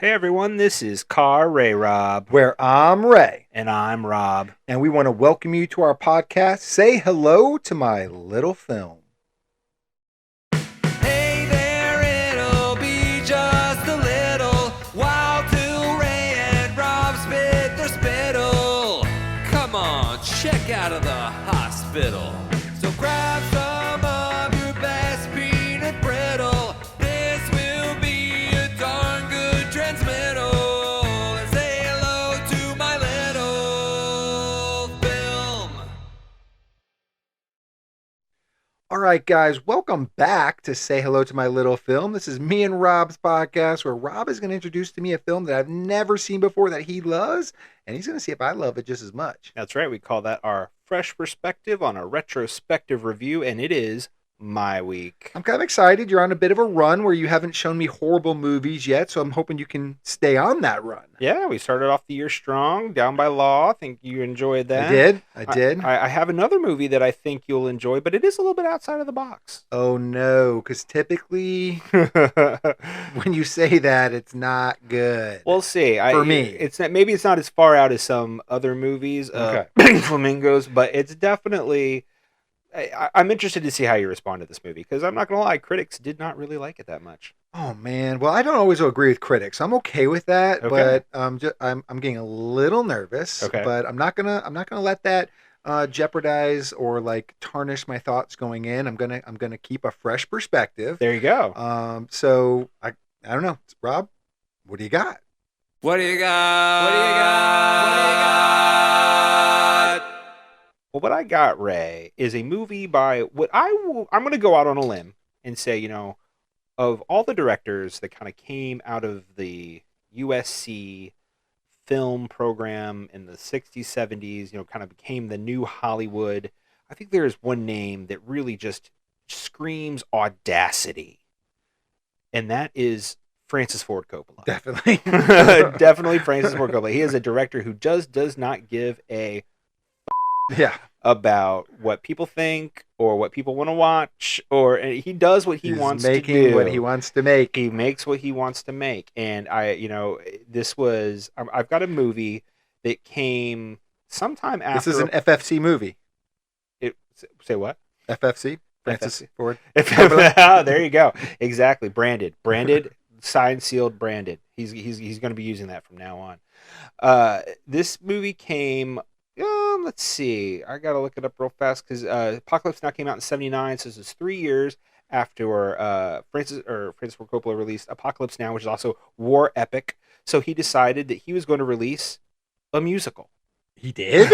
Hey everyone, this is Car RayRob. Where I'm Ray. And I'm Rob. And we want to welcome you to our podcast, Say Hello to My Little Film. Hey there, it'll be just a little while till Ray and Rob spit their spittle. Come on, check out of the hospital. So grab some of your best peanut brittle. This will be a darn good transmittal. And say hello to my little film. All right, guys, welcome back to Say Hello to My Little Film. This is me and Rob's podcast where Rob is going to introduce to me a film that I've never seen before that he loves, and he's going to see if I love it just as much. That's right, we call that our fresh perspective on a retrospective review, and it is my week. I'm kind of excited. You're on a bit of a run where you haven't shown me horrible movies yet, so I'm hoping you can stay on that run. Yeah, we started off the year strong, Down by Law. I think you enjoyed that. I did. I have another movie that I think you'll enjoy, but it is a little bit outside of the box. Oh, no, because typically when you say that, it's not good. We'll see. For me. It's not, maybe it's not as far out as some other movies, Okay. Flamingos, but it's definitely... I'm interested to see how you respond to this movie, because I'm not going to lie, critics did not really like it that much. Oh man, well I don't always agree with critics. I'm okay with that, Okay. but I'm getting a little nervous. Okay. But I'm not gonna let that jeopardize or like tarnish my thoughts going in. I'm gonna keep a fresh perspective. There you go. So I don't know, Rob, what do you got? What do you got? What do you got? What do you got? Well, what I got, Ray, is a movie by I'm going to go out on a limb and say, of all the directors that kind of came out of the USC film program in the 60s, 70s, kind of became the new Hollywood, I think there's one name that really just screams audacity. And that is Francis Ford Coppola. Definitely. Definitely Francis Ford Coppola. He is a director who does not give a Yeah. about what people think or what people want to watch, or he does what he wants to do. Making what he wants to make. He makes what he wants to make. And I've got a movie that came sometime after. This is an FFC movie. Say what? FFC? Francis FFC. Ford. There you go. Exactly. Branded, signed, sealed, branded. He's going to be using that from now on. This movie came. Let's see. I gotta look it up real fast because Apocalypse Now came out in '79, so this is 3 years after Francis Ford Coppola released Apocalypse Now, which is also war epic. So he decided that he was going to release a musical. He did?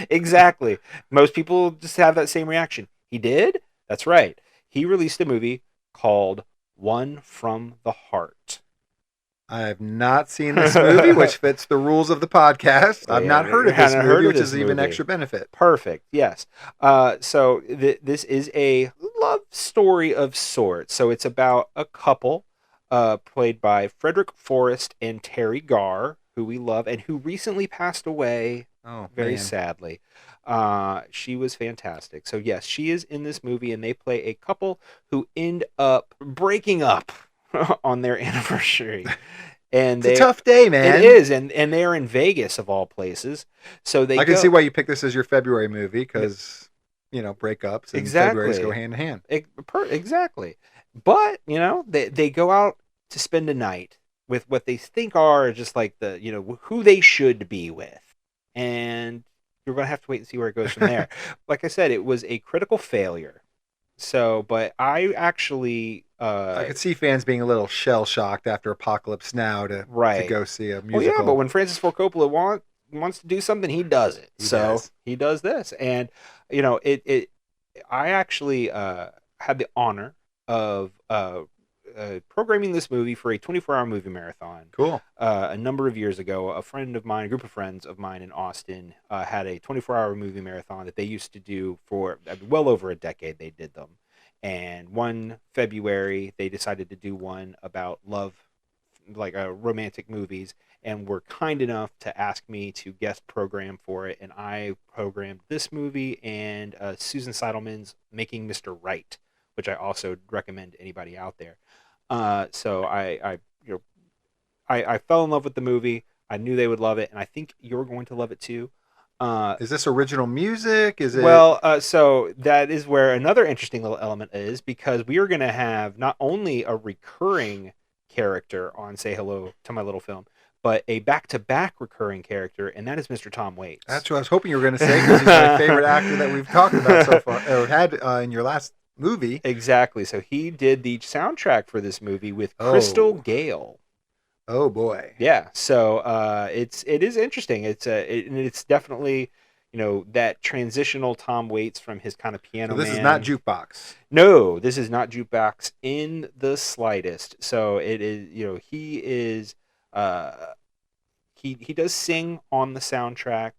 Exactly. Most people just have that same reaction. He did? That's right. He released a movie called One from the Heart. I have not seen this movie, which fits the rules of the podcast. I've not heard of this movie, which is even extra benefit. Perfect, yes. So this is a love story of sorts. So it's about a couple played by Frederic Forrest and Teri Garr, who we love, and who recently passed away very sadly. She was fantastic. So yes, she is in this movie, and they play a couple who end up breaking up on their anniversary. And it's a tough day, man. It is, and they're in Vegas of all places. So I can see why you picked this as your February movie, because breakups and Februarys go hand in hand. Exactly. But they go out to spend a night with what they think are just like who they should be with, and you're gonna have to wait and see where it goes from there. Like I said, it was a critical failure. So, but I actually... I could see fans being a little shell-shocked after Apocalypse Now to go see a musical. Well, yeah, but when Francis Ford Coppola wants to do something, he does it. He does this. And, I actually had the honor of programming this movie for a 24-hour movie marathon. Cool. A number of years ago, a group of friends of mine in Austin had a 24-hour movie marathon that they used to do for well over a decade. They did them. And one February, they decided to do one about love, like romantic movies, and were kind enough to ask me to guest program for it. And I programmed this movie and Susan Seidelman's Making Mr. Right, which I also recommend to anybody out there. So I I fell in love with the movie. I knew they would love it, and I think you're going to love it too. Is this original music? Is it? Well, so that is where another interesting little element is, because we are going to have not only a recurring character on Say Hello to My Little Film, but a back-to-back recurring character, and that is Mr. Tom Waits. That's what I was hoping you were going to say, because he's my favorite actor that we've talked about so far, or had in your last movie. Exactly. So he did the soundtrack for this movie with Crystal Gayle. Oh boy. Yeah. So it is interesting. It's definitely, that transitional Tom Waits from his kind of piano. So this man. is not jukebox. No, this is not jukebox in the slightest. So it is. He is. He does sing on the soundtrack,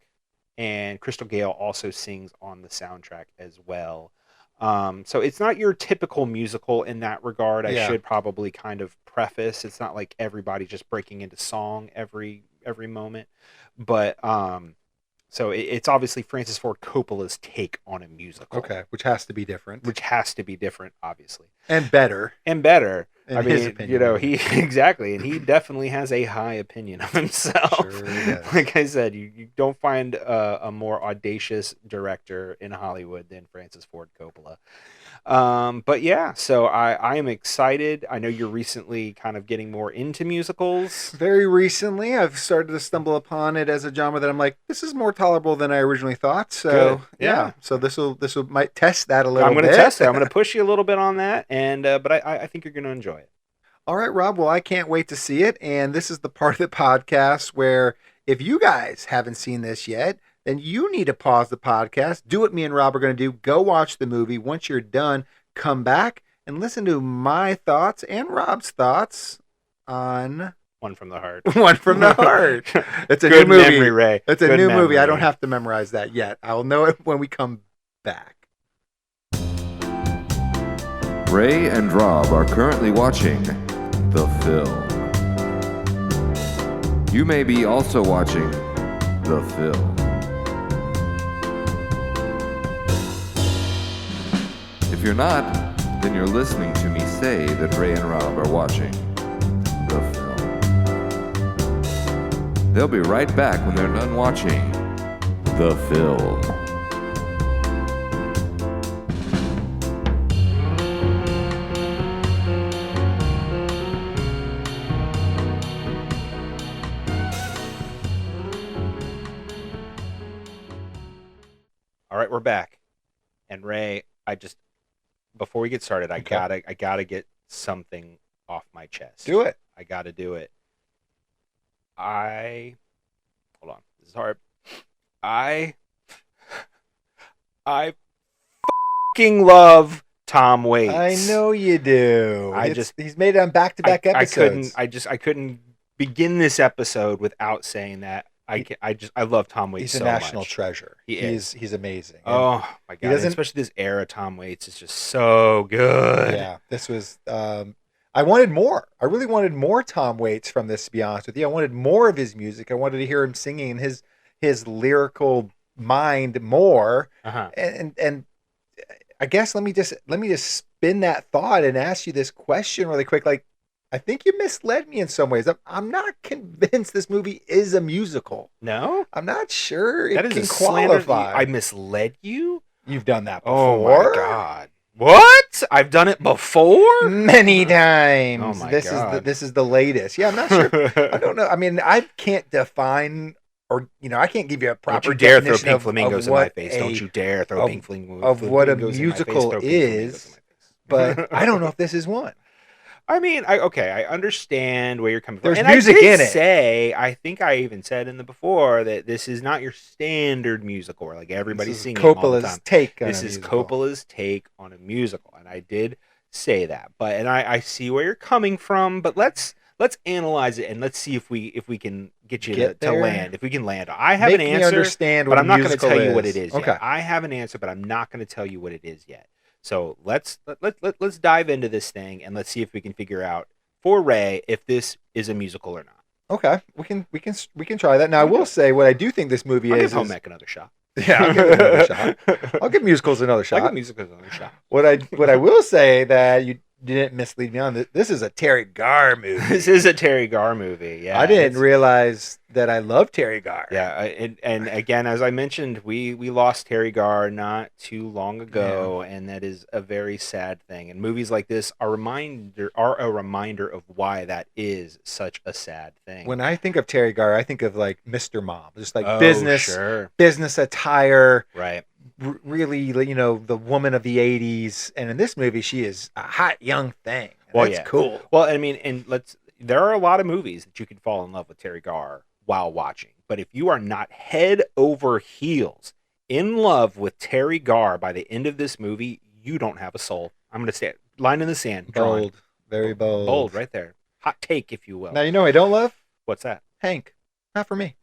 and Crystal Gayle also sings on the soundtrack as well. So it's not your typical musical in that regard. I should probably kind of preface. It's not like everybody just breaking into song every moment, but so it's obviously Francis Ford Coppola's take on a musical. Okay, which has to be different. Obviously, and better. In his opinion. He exactly, and he definitely has a high opinion of himself. Sure he does. Like I said, you don't find a more audacious director in Hollywood than Francis Ford Coppola. But yeah, so I am excited. I know you're recently kind of getting more into musicals. Very recently, I've started to stumble upon it as a genre that I'm like, this is more tolerable than I originally thought. So Good. Yeah. So this might test that a little bit. I'm going to test it. I'm going to push you a little bit on that, and but I think you're going to enjoy it. All right, Rob. Well, I can't wait to see it. And this is the part of the podcast where if you guys haven't seen this yet, then you need to pause the podcast. Do what me and Rob are going to do. Go watch the movie. Once you're done, come back and listen to my thoughts and Rob's thoughts on One from the Heart. One from the Heart. It's a Good new movie. memory, Ray. It's a Good new memory. movie. I don't have to memorize that yet. I'll know it when we come back. Ray and Rob are currently watching the film. You may be also watching the film. If you're not, then you're listening to me say that Ray and Rob are watching the film. They'll be right back when they're done watching the film. All right, we're back. And Ray, before we get started, I gotta get something off my chest. Do it. I gotta do it. Hold on. This is hard. I fucking love Tom Waits. I know you do. He's made it on back-to-back episodes. I couldn't begin this episode without saying that. I love Tom Waits so much. He's a national treasure. He's amazing. Oh my god! Especially this era, Tom Waits is just so good. Yeah, this was. I wanted more. I really wanted more Tom Waits from this. To be honest with you, I wanted more of his music. I wanted to hear him singing his lyrical mind more. Uh-huh. And I guess let me just spin that thought and ask you this question really quick. Like, I think you misled me in some ways. I'm not convinced this movie is a musical. No? I'm not sure it That is can a slander. qualify. I misled you? You've done that Oh before. my god. What? I've done it before? Many times. Oh my This God. is the latest. Yeah, I'm not sure. I don't know. I mean, I can't define or I can't give you a proper Don't you dare throw definition pink of flamingos in what my face. Don't you dare throw of- pink flamingos of what a in my face. musical Throw pink flamingos in is, my face. but I don't know if this is one. I mean, I understand where you're coming from. There's And music I did in it. say, I think I even said in the before that this is not your standard musical where like everybody's This is singing all the time. Coppola's take on This a is musical. Coppola's take on a musical, and I did say that. But I see where you're coming from. But let's analyze it and let's see if we can get you Get to there? land. If we can land, I have Make an me answer, understand what but a I'm not going to musical tell you what is. it is. Okay. Yet. I have an answer, but I'm not going to tell you what it is yet. So let's dive into this thing and let's see if we can figure out for Ray if this is a musical or not. Okay, we can try that. Now I will say what I do think this movie I'll is. give Home Ec another shot. Yeah, I'll give it another shot. I'll give musicals another I'll shot. give musicals another shot. What I will say that didn't mislead me on. This is a Teri Garr movie. This is a Teri Garr movie. Yeah, I didn't realize that I love Teri Garr. Yeah, and again, as I mentioned, we lost Teri Garr not too long ago, and that is a very sad thing. And movies like this are a reminder of why that is such a sad thing. When I think of Teri Garr, I think of like Mr. Mom, just like sure. business attire, right? Really, you know, the woman of the '80s. And in this movie, she is a hot young thing. Well, That's cool. Well, I mean, there are a lot of movies that you can fall in love with Teri Garr while watching. But if you are not head over heels in love with Teri Garr by the end of this movie, you don't have a soul. I'm going to say it. Line in the sand. Bold. Very bold. Bold right there. Hot take, if you will. Now, you know I don't love? What's that? Hank. Not for me.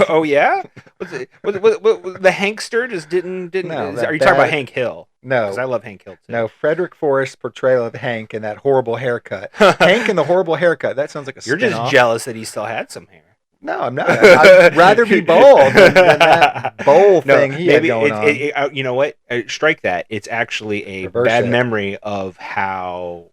Oh, yeah? The Hankster just didn't No, are you talking about Hank Hill? No. Because I love Hank Hill, too. No, Frederic Forrest portrayal of Hank and that horrible haircut. Hank and the horrible haircut. That sounds like a You're spin-off. just jealous that he still had some hair. No, I'm not. I'd rather be bold than that bowl thing he had going on. You know what? Strike that. It's actually a bad memory of what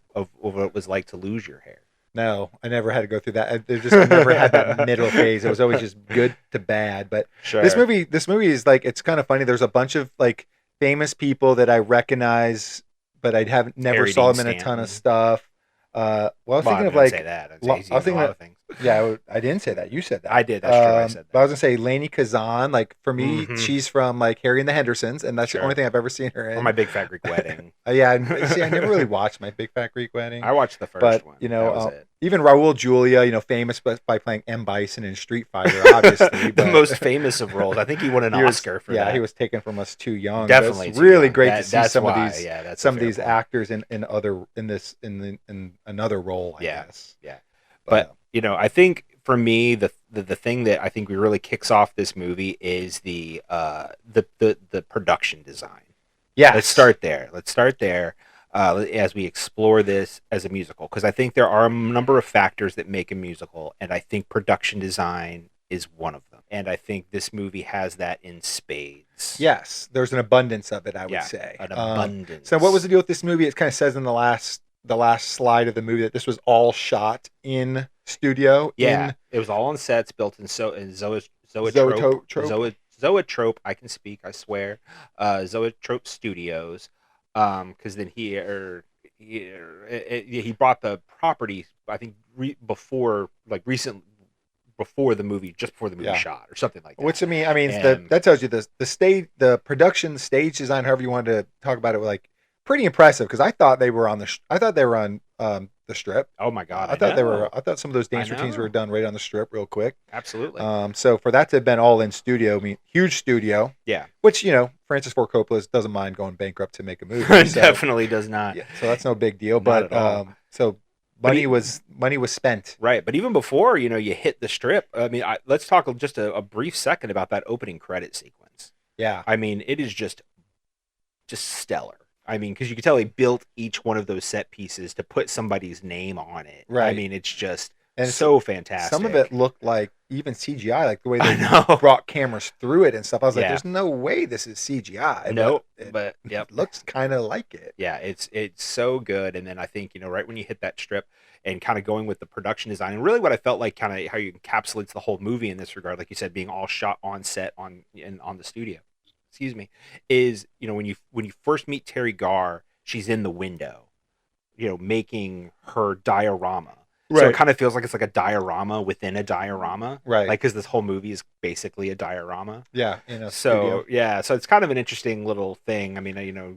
it was like to lose your hair. No, I never had to go through that. I never had that middle phase. It was always just good to bad. But sure. This movie is like, it's kind of funny. There's a bunch of like famous people that I recognize, but I never saw them in a ton of stuff. I was thinking of like, say that. I was thinking of things. Yeah, I didn't say that. You said that. I did. That's true. I said that. But I was gonna say Lainie Kazan. Like for me, she's from like Harry and the Hendersons, and that's the only thing I've ever seen her in. Or My Big Fat Greek Wedding. Yeah, see, I never really watched My Big Fat Greek Wedding. I watched the first one. You know, even Raul Julia, you know, famous by playing M. Bison in Street Fighter, obviously. The most famous of roles. I think he won an Oscar for that. Yeah, he was taken from us too young. Definitely, it's really great to see some of these point. actors in another role. I guess. Yeah, but you know, I think for me, the thing that I think really kicks off this movie is the production design. Yeah, let's start there. As we explore this as a musical, because I think there are a number of factors that make a musical, and I think production design is one of them. And I think this movie has that in spades. Yes, there's an abundance of it, I would say. An abundance. So what was the deal with this movie? It kind of says in the last slide of the movie that this was all shot in studio. Yeah, it was all on sets built in Zoetrope. I can speak, I swear. Zoetrope Studios. Because then he bought the property, I think, before the movie shot or something like that. Which that tells you the production, stage design, however you wanted to talk about it, like pretty impressive. Because I thought they were on the Strip. Oh my God! I thought some of those dance routines were done right on the Strip, real quick. Absolutely. So for that to have been all in studio, I mean, huge studio. Yeah. Which, you know, Francis Ford Coppola doesn't mind going bankrupt to make a movie. So, definitely does not. Yeah, so that's no big deal. But so money was spent. Right. But even before, you know, you hit the Strip. I mean, let's talk just a brief second about that opening credit sequence. Yeah. I mean, it is just stellar. I mean, because you can tell he built each one of those set pieces to put somebody's name on it. Right. I mean, it's just so fantastic. Some of it looked like even CGI, like the way they brought cameras through it and stuff. I was like, there's no way this is CGI. No, but it looks kind of like it. Yeah, it's so good. And then I think, you know, right when you hit that Strip and kind of going with the production design, and really what I felt like kind of how you encapsulates the whole movie in this regard, like you said, being all shot on set on the studio. Excuse me, is, you know, when you first meet Teri Garr, she's in the window, you know, making her diorama. Right. So it kind of feels like it's like a diorama within a diorama. Right. Like, because this whole movie is basically a diorama. Yeah. So it's kind of an interesting little thing. I mean, you know,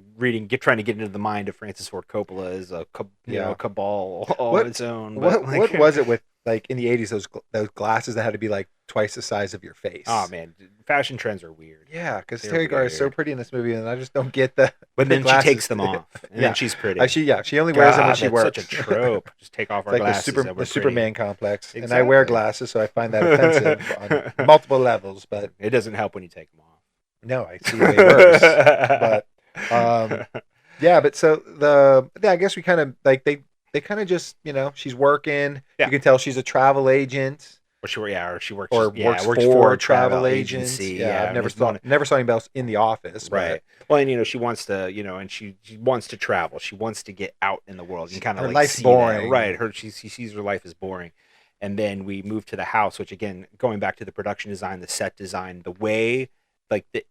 trying to get into the mind of Francis Ford Coppola is a cabal all on its own. But what was it with, like, in the 80s, those glasses that had to be like twice the size of your face? Oh man, fashion trends are weird. Yeah, because Teri Garr is so pretty in this movie, and I just don't get the. But then glasses. She takes them off, and then she's pretty. She only wears them when she works. Such a trope. Just take off our glasses. The Superman complex, exactly. And I wear glasses, so I find that offensive on multiple levels. But it doesn't help when you take them off. No, I see way worse. But but so I guess we kind of like they kind of just, you know, she's working. Yeah. You can tell she's a travel agent. Or she works or yeah, works works for a travel agents. Yeah, I've and never saw anybody else in the office. right. Well, and she wants to, and she wants to travel. She wants to get out in the world and kind of Her like life's see boring. that. Right. She sees her life as boring. And then we move to the house, which again, going back to the production design, the set design, the way, like the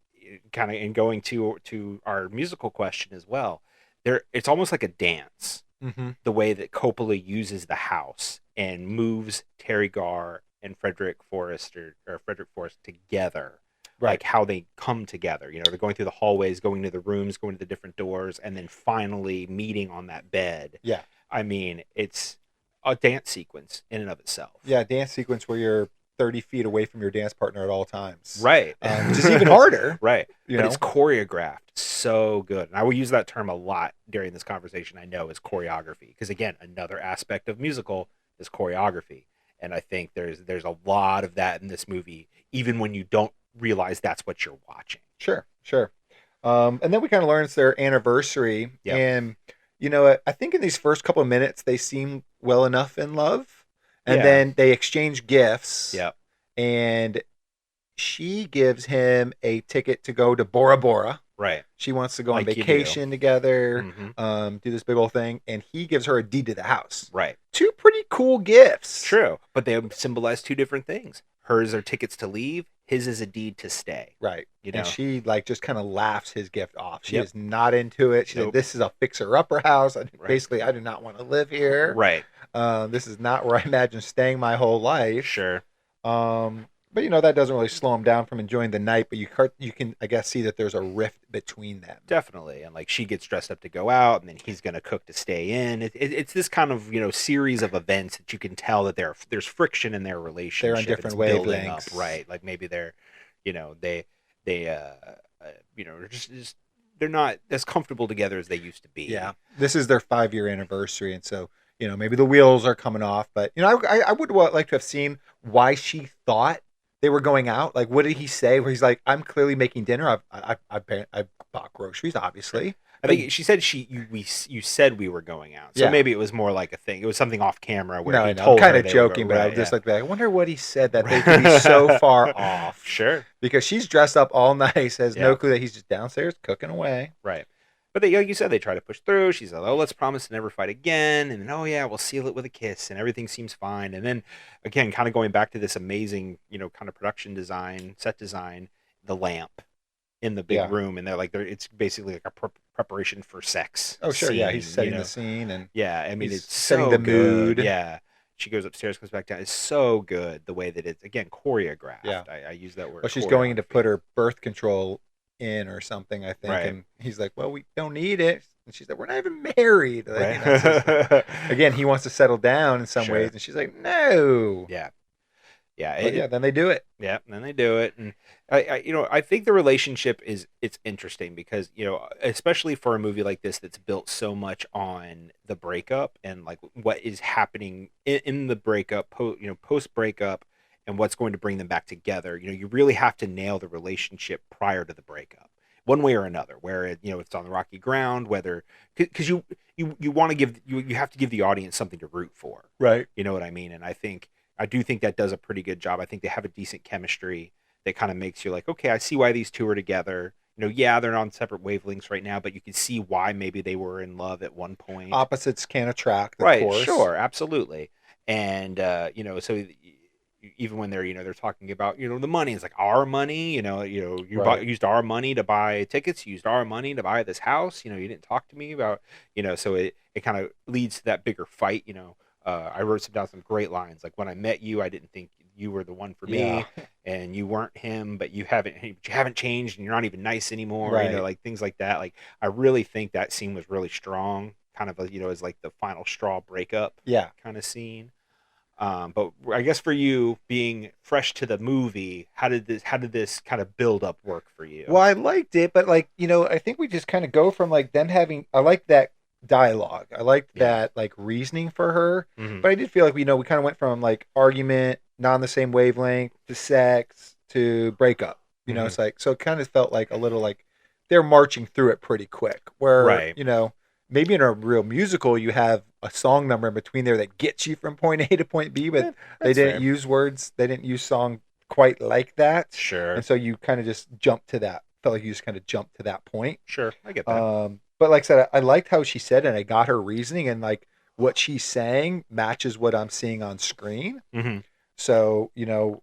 kind of, and going to our musical question as well. It's almost like a dance. Mm-hmm. The way that Coppola uses the house and moves Teri Garr and Frederic Forrest or Frederic Forrest together. Right. Like how they come together. They're going through the hallways, going to the rooms, going to the different doors, and then finally meeting on that bed. Yeah. I mean, it's a dance sequence in and of itself. Yeah, dance sequence where you're 30 feet away from your dance partner at all times. Right. Which is even harder. Right. But it's choreographed so good. And I will use that term a lot during this conversation, I know, is choreography. Because again, another aspect of musical is choreography. And I think there's a lot of that in this movie, even when you don't realize that's what you're watching. Sure. And then we kind of learn it's their anniversary. Yep. And, I think in these first couple of minutes, they seem well enough in love. And Yeah. then they exchange gifts. Yep. And she gives him a ticket to go to Bora Bora. Right. She wants to go on Like you vacation together, Mm-hmm. do this big old thing. And he gives her a deed to the house. Right. Two pretty cool gifts. True. But they symbolize two different things. Hers are tickets to leave. His is a deed to stay. Right. You know? And she just kind of laughs his gift off. She Yep. is not into it. She said, "This is a fixer-upper house. Basically, I do not want to live here. Right. This is not where I imagine staying my whole life." Sure. But that doesn't really slow him down from enjoying the night. But you can, I guess, see that there's a rift between them. Definitely. And like she gets dressed up to go out, and then he's going to cook to stay in. It's this kind of series of events that you can tell that there's friction in their relationship. They're on different It's building up, wavelengths. right? Like maybe they're, just they're not as comfortable together as they used to be. Yeah. This is their 5-year anniversary, and so maybe the wheels are coming off. But I would like to have seen why she thought they were going out. Like, what did he say? Where he's like, "I'm clearly making dinner. I bought groceries, obviously." I think she said you said we were going out, so Yeah. maybe it was more like a thing. It was something off camera where No, he I know. told I'm kind her of they were joking, but I right, would just yeah. like, I wonder what he said that they could be so far off. Sure. Because she's dressed up all nice, has no Yeah. clue that he's just downstairs cooking away. Right. But they, like you said, they try to push through. She's like, "Oh, let's promise to never fight again." And then, "Oh yeah, we'll seal it with a kiss," and everything seems fine. And then, again, kind of going back to this amazing, kind of production design, set design, the lamp in the big Yeah. room, and it's basically like a preparation for sex. Oh, sure, yeah, he's scene, setting the scene, and Yeah, I mean, he's it's setting so the good. mood. Yeah. She goes upstairs, comes back down. It's so good the way that it's, again, choreographed. Yeah. I use that word. well, she's going in to choreography. put her birth control in or something, I think. Right. And he's like, "Well, we don't need it." And she's like, "We're not even married." Like, Right. again, he wants to settle down in some Sure. ways, and she's like, "No." Yeah. Yeah. But then they do it. Yeah, and then they do it, and I think the relationship it's interesting because especially for a movie like this that's built so much on the breakup and like what is happening in the breakup, post breakup, and what's going to bring them back together. You really have to nail the relationship prior to the breakup, one way or another. Where it's on the rocky ground, whether because you want to give you have to give the audience something to root for. Right. You know what I mean? And I do think that does a pretty good job. I think they have a decent chemistry that kind of makes you like, okay, I see why these two are together. Yeah, they're on separate wavelengths right now, but you can see why maybe they were in love at one point. Opposites can attract, of Right, course. sure, absolutely. And so even when they're talking about the money, it's like our money. You Right. used our money to buy tickets. You used our money to buy this house. You didn't talk to me about. So it kind of leads to that bigger fight. I wrote down some great lines like, "When I met you, I didn't think you were the one for me, Yeah. and you weren't him, but you haven't changed, and you're not even nice anymore." Right. Like things like that. Like I really think that scene was really strong, kind of as like the final straw breakup Yeah. kind of scene. But I guess for you being fresh to the movie, how did this kind of build up work for you? Well, I liked it, but I think we just kind of go from like them having. I like that dialogue. I liked that like reasoning for her, Mhm. but I did feel like we kind of went from like argument, not on the same wavelength, to sex, to breakup. Mhm. It's like so it kind of felt like a little like they're marching through it pretty quick. Where Right. maybe in a real musical, you have a song number in between there that gets you from point A to point B, but they didn't use words. They didn't use song quite like that. Sure. And so you kind of just jumped to that. Felt like you just kind of jumped to that point. Sure, I get that. But like I said, I liked how she said it, and I got her reasoning, and like what she's saying matches what I'm seeing on screen. Mm-hmm. So,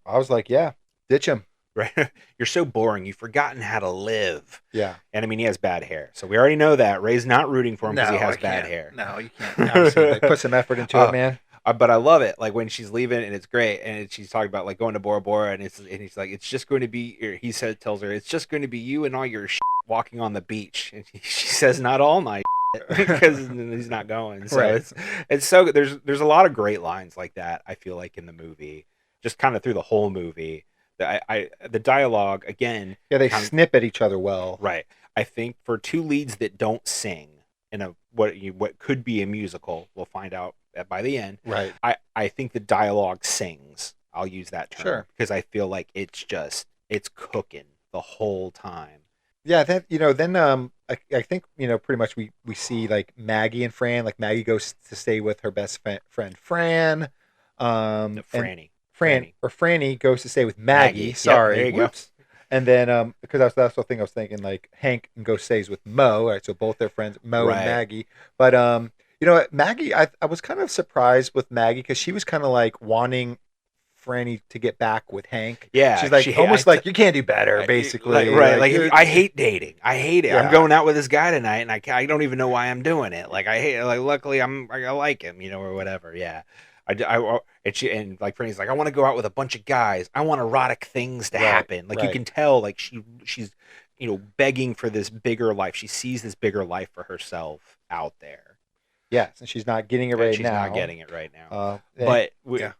I was like, yeah, ditch him. Right. You're so boring. You've forgotten how to live. Yeah. And I mean, he has bad hair. So we already know that. Ray's not rooting for him because he has bad hair. No, you can't. Obviously, like, put some effort into it, man. But I love it. Like when she's leaving and it's great. And she's talking about like going to Bora Bora and he's like, it's just going to be, or he tells her, it's just going to be you and all your walking on the beach. And she says, not all my because he's not going. So right. it's so, there's a lot of great lines like that. I feel like in the movie, just kind of through the whole movie. The dialogue again. Yeah, they snip at each other well. Right. I think for two leads that don't sing in what could be a musical, we'll find out by the end. Right. I think the dialogue sings. I'll use that term. Sure. Because I feel like it's cooking the whole time. Yeah. Then I think pretty much we see like Maggie and Fran. Like Maggie goes to stay with her best friend Fran. Frannie goes to stay with Maggie. Sorry. Yep, there you go. And then, because that's the thing I was thinking, like Hank and go stays with Mo. Right, so both their friends, Mo and Maggie. But Maggie, I was kind of surprised with Maggie because she was kind of like wanting Frannie to get back with Hank. Yeah, she's like almost like you can't do better, basically. Like I hate dating. I hate it. Yeah. I'm going out with this guy tonight, and I don't even know why I'm doing it. Like I hate it. Like luckily I like him, or whatever. Yeah. And like Franny's like, I want to go out with a bunch of guys. I want erotic things to happen. Like you can tell, like she's begging for this bigger life. She sees this bigger life for herself out there. Yes, and she's not getting it right now. She's not getting it right now. But go ahead.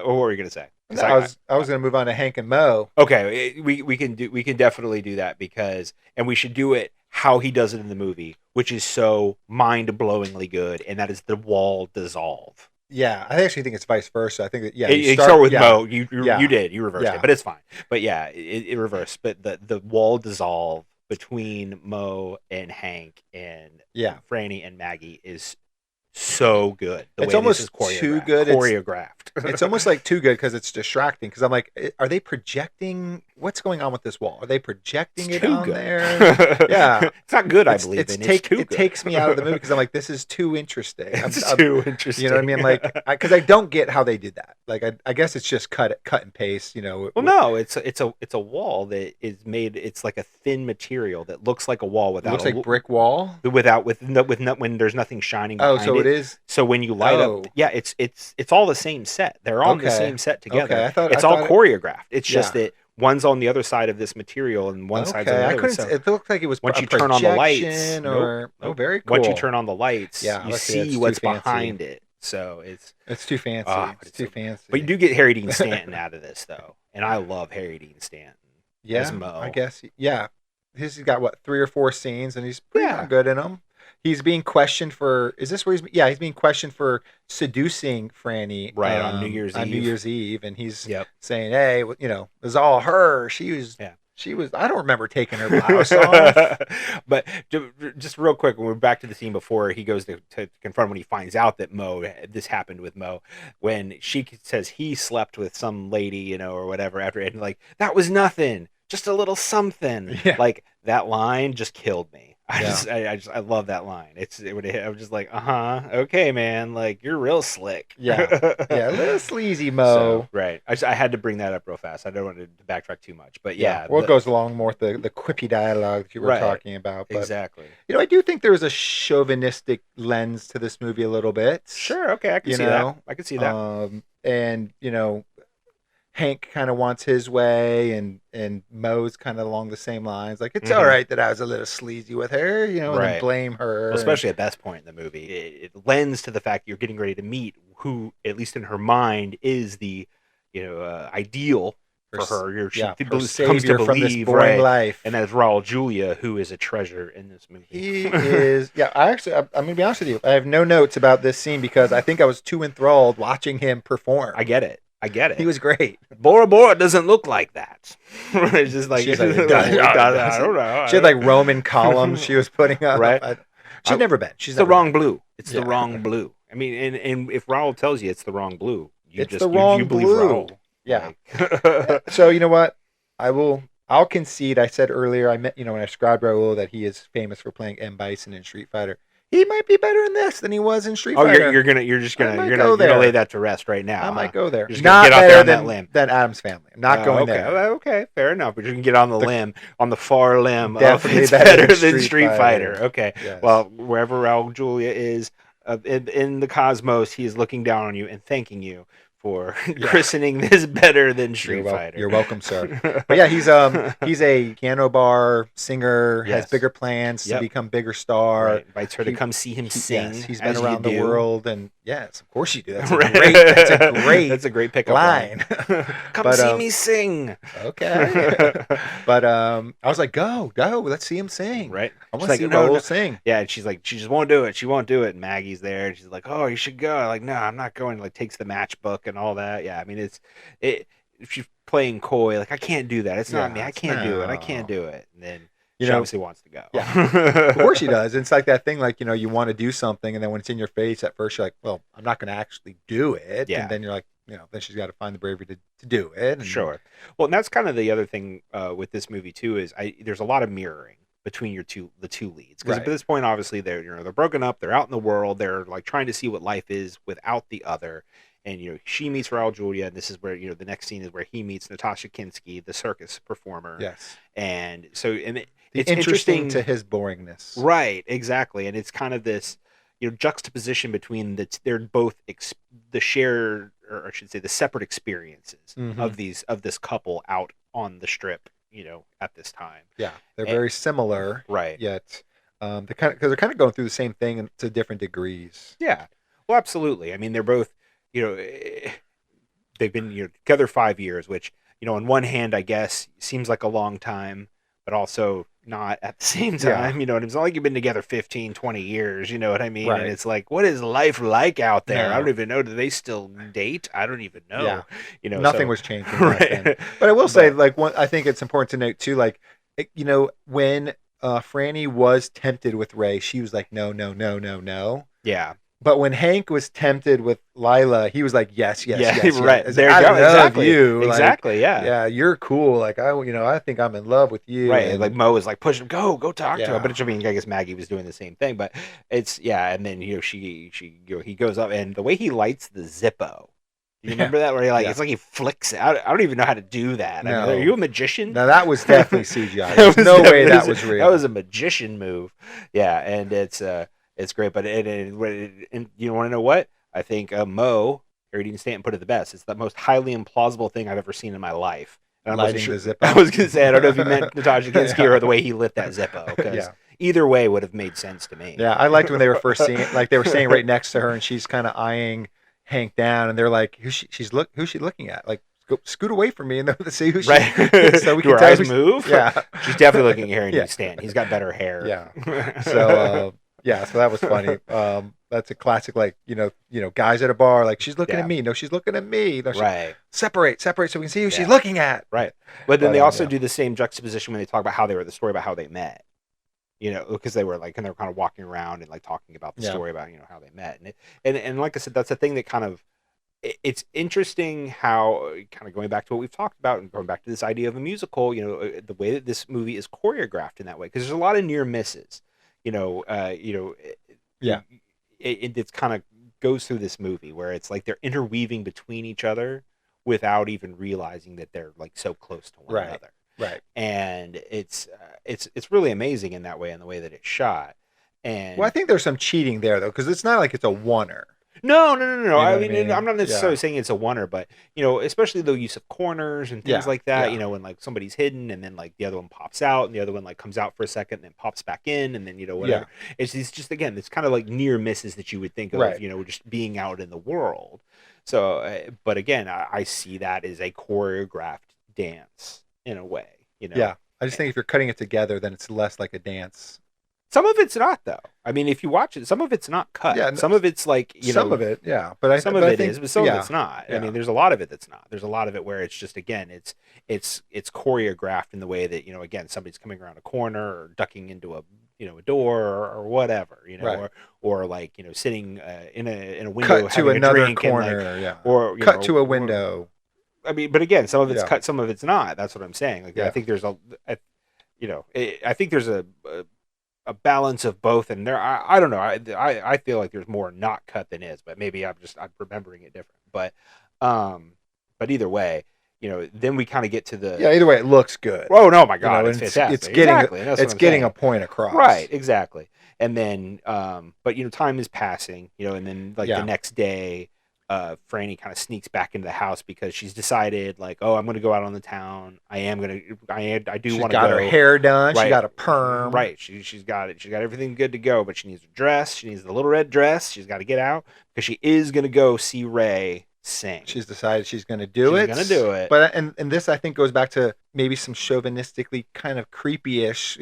What were you gonna say? I was gonna move on to Hank and Mo. Okay, we can definitely do that and we should do it how he does it in the movie, which is so mind-blowingly good, and that is the wall dissolve. Yeah, I actually think it's vice versa. I think that you start with Mo. You reversed it, but it's fine. But yeah, it reversed. But the wall dissolve between Mo and Hank and Frannie and Maggie is so good. It's almost too good. Choreographed. It's almost like too good because it's distracting. Because I'm like, are they projecting? What's going on with this wall? Are they projecting it on there? Yeah, it's not good. I believe it takes me out of the movie because I'm like, this is too interesting. It's too interesting. You know what I mean? Like, because I don't get how they did that. Like, I guess it's just cut and paste. Well, no, it's a wall that is made. It's like a thin material that looks like a wall without. It looks like brick wall. When there's nothing shining behind so it is. So when you light up, it's all the same set. They're on the same set together. It's all choreographed. It's just that one's on the other side of this material and one side's on the other. It looked like it was once you turn on the lights. Very cool. Once you turn on the lights, you see what's behind it. So it's too fancy. It's too fancy. But you do get Harry Dean Stanton out of this though, and I love Harry Dean Stanton. As Mo. I guess. Yeah, he's got 3 or 4 scenes, and he's pretty good in them. He's being questioned for. Is this where he's? Yeah, he's being questioned for seducing Frannie. Right on New Year's Eve. On New Year's Eve, and he's saying, "Hey, it was all her. She was. Yeah. She was. I don't remember taking her blouse off." But just real quick, when we're back to the scene before he goes to confront when he finds out that this happened with Mo, when she says he slept with some lady, or whatever after, and like that was nothing, just a little something. Yeah. Like that line just killed me. I love that line. I was just like, okay, man, like you're real slick. Yeah, a little sleazy, Mo. So, right. I had to bring that up real fast. I don't want to backtrack too much, but yeah. Well, it goes along more with the quippy dialogue that you were talking about. But, exactly. I do think there was a chauvinistic lens to this movie a little bit. Sure. Okay, I can see that. I can see that. And Hank kind of wants his way, and Mo's kind of along the same lines. Like, it's all right that I was a little sleazy with her, and then blame her. Well, especially at that point in the movie. It lends to the fact you're getting ready to meet who, at least in her mind, is the ideal for her. She comes to believe from this boring life. And that is Raul Julia, who is a treasure in this movie. He is. Yeah, I'm going to be honest with you. I have no notes about this scene because I think I was too enthralled watching him perform. I get it. I get it. He was great. Bora Bora doesn't look like that. It's just like, She's like, I don't know. She had like Roman columns she was putting up. Right. She's never been. She's It's the never wrong been. blue. It's the Yeah. wrong blue. I mean, and if Raul tells you it's the wrong blue, It's the wrong you believe blue. Raul. Yeah. Like- So you know what? I'll concede. I said earlier, when I described Raul that he is famous for playing M. Bison in Street Fighter. He might be better in this than he was in Street Fighter. you're just gonna lay that to rest right now. I might go there. You're just gonna get out there on that limb. than Adam's Family. I'm not going okay. there. Okay, fair enough. But you can get on on the far limb. Definitely It's better better than than Street Street Fighter. Fighter. Okay. Yes. Well, wherever Raul Julia is in the cosmos, he is looking down on you and thanking you for christening this better than Street Fighter. You're welcome, sir. But yeah, he's a piano bar singer, has bigger plans to become bigger star. Right. Invites her to come see him sing. Yes, he's been as around you the do. world, and yes, of course you do. That's That's a great pickup line. Come see me sing. Okay. But I was like, go, let's see him sing. Right. I want to see Raul sing. Yeah, and she's like, she just won't do it. She won't do it. And Maggie's there, and she's like, oh, you should go. I'm like, no, I'm not going. Like, takes the matchbook and all that. Yeah, I mean, she's playing coy. Like, I can't do that. It's not me. I can't do it. I can't do it. And then she obviously wants to go. Yeah. Of course she does. It's like that thing, like, you want to do something, and then when it's in your face, at first you're like, well, I'm not going to actually do it. Yeah. And then you're like, then she's got to find the bravery to do it. And Sure. Well, and that's kind of the other thing with this movie too is there's a lot of mirroring between the two leads, because at this point, obviously, they're broken up, they're out in the world, they're like trying to see what life is without the other. And she meets Raul Julia, and this is where the next scene is where he meets Nastassja Kinski, the circus performer. Yes. And so it's interesting to his boringness. Right, exactly. And it's kind of this juxtaposition between they're both the shared, or I should say the separate experiences of this couple out on the strip, at this time. Yeah, they're very similar. Right. Yet they're kind of going through the same thing to different degrees. Yeah. Well, absolutely. I mean, they're both, they've been together 5 years, which, on one hand, I guess seems like a long time, but also not at the same time. Yeah. It's not like you've been together 15, 20 years, you know what I mean? Right. And it's like, what is life like out there? No. I don't even know. Do they still date? I don't even know. Yeah. Nothing was changing back Right. then. But I will say, like, I think it's important to note too, like, when Frannie was tempted with Ray, she was like, no, no, no, no, no. Yeah. But when Hank was tempted with Lila, he was like, yes, yes, Yeah, yes, right. yes. There I you go. love Exactly. you. Exactly. Like, Yeah. yeah, you're cool. Like, I think I'm in love with you. Right. And Like Mo is like, push him, go talk to Yeah. her. But I mean, I guess Maggie was doing the same thing. But it's, and then, he goes up, and the way he lights the Zippo. Do you remember that? Where he it's like he flicks it. I don't even know how to do that. I mean, No. are you a magician? now that was definitely CGI. There's no way that was real. That was a magician move. Yeah, and it's great. But and you want to know what? I think Mo, Harry Dean Stanton, put it the best. It's the most highly implausible thing I've ever seen in my life. And Lighting the Zippo. I was going to say, I don't know if you meant Nastassja Kinski or the way he lit that Zippo, because either way would have made sense to me. Yeah, I liked when they were first seeing it. Like, they were standing right next to her, and she's kind of eyeing Hank down, and they're like, who's she looking at? Like, go scoot away from me and then see who she Right. so we Do can her tell eyes who's- move? Yeah. She's definitely looking at Harry Yeah. Dean Stanton. He's got better hair. Yeah. So so that was funny. That's a classic, like, guys at a bar, like, she's looking at me. No, she's looking at me. No, Right. separate so we can see who she's looking at. Right. But then they also yeah. do the same juxtaposition when they talk about the story about how they met. Because they were like, and they were kind of walking around and like talking about the story about, how they met. And like I said, that's a thing that kind of, it's interesting how, kind of going back to what we've talked about and going back to this idea of a musical, the way that this movie is choreographed in that way, because there's a lot of near misses, it's kind of goes through this movie where it's like they're interweaving between each other without even realizing that they're like so close to one another. Right. And it's really amazing in that way, in the way that it's shot. And Well, I think there's some cheating there, though, because it's not like it's a oneer. No. know I what I mean, mean? I'm not necessarily Yeah. saying it's a oneer, but especially the use of corners and things Yeah, like that. yeah. When like somebody's hidden and then like the other one pops out and the other one like comes out for a second and then pops back in and then whatever. It's just again, it's kind of like near misses that you would think of, Right. just being out in the world. So, but again, I see that as a choreographed dance in a way. Yeah. I just think if you're cutting it together, then it's less like a dance Some of it's not though. I mean, if you watch it, some of it's not cut. Yeah, Some of it's like some of it, yeah. But some but of I it think, is, but some yeah, of it's not. I yeah. mean, there's a lot of it that's not. There's a lot of it where it's just again, it's choreographed in the way that again somebody's coming around a corner or ducking into a door or whatever, Right. or like sitting in a window Cut to having a another drink corner, and like, yeah. or Cut to a window. I mean, but again, some of it's Yeah. cut, some of it's not. That's what I'm saying. Like Yeah. I think there's I think there's a balance of both, and I don't know. I feel like there's more not cut than is, but maybe I'm remembering it different. But either way, then we kind of get to the Either way, it looks good. Oh no, my God, and it's fantastic. It's getting Exactly, that's what it's I'm getting saying. a point across. Right, exactly. And then, but time is passing, and then like the next day, Frannie kind of sneaks back into the house because she's decided like, oh, I'm going to go out on the town. I do want to go. She's got her hair done. Right. She got a perm. Right. She's got it. She's got everything good to go, but she needs a dress. She needs the little red dress. She's got to get out because she is going to go see Ray sing. She's decided she's going to do it. She's going to do it. But and this I think goes back to maybe some chauvinistically kind of creepy-ish.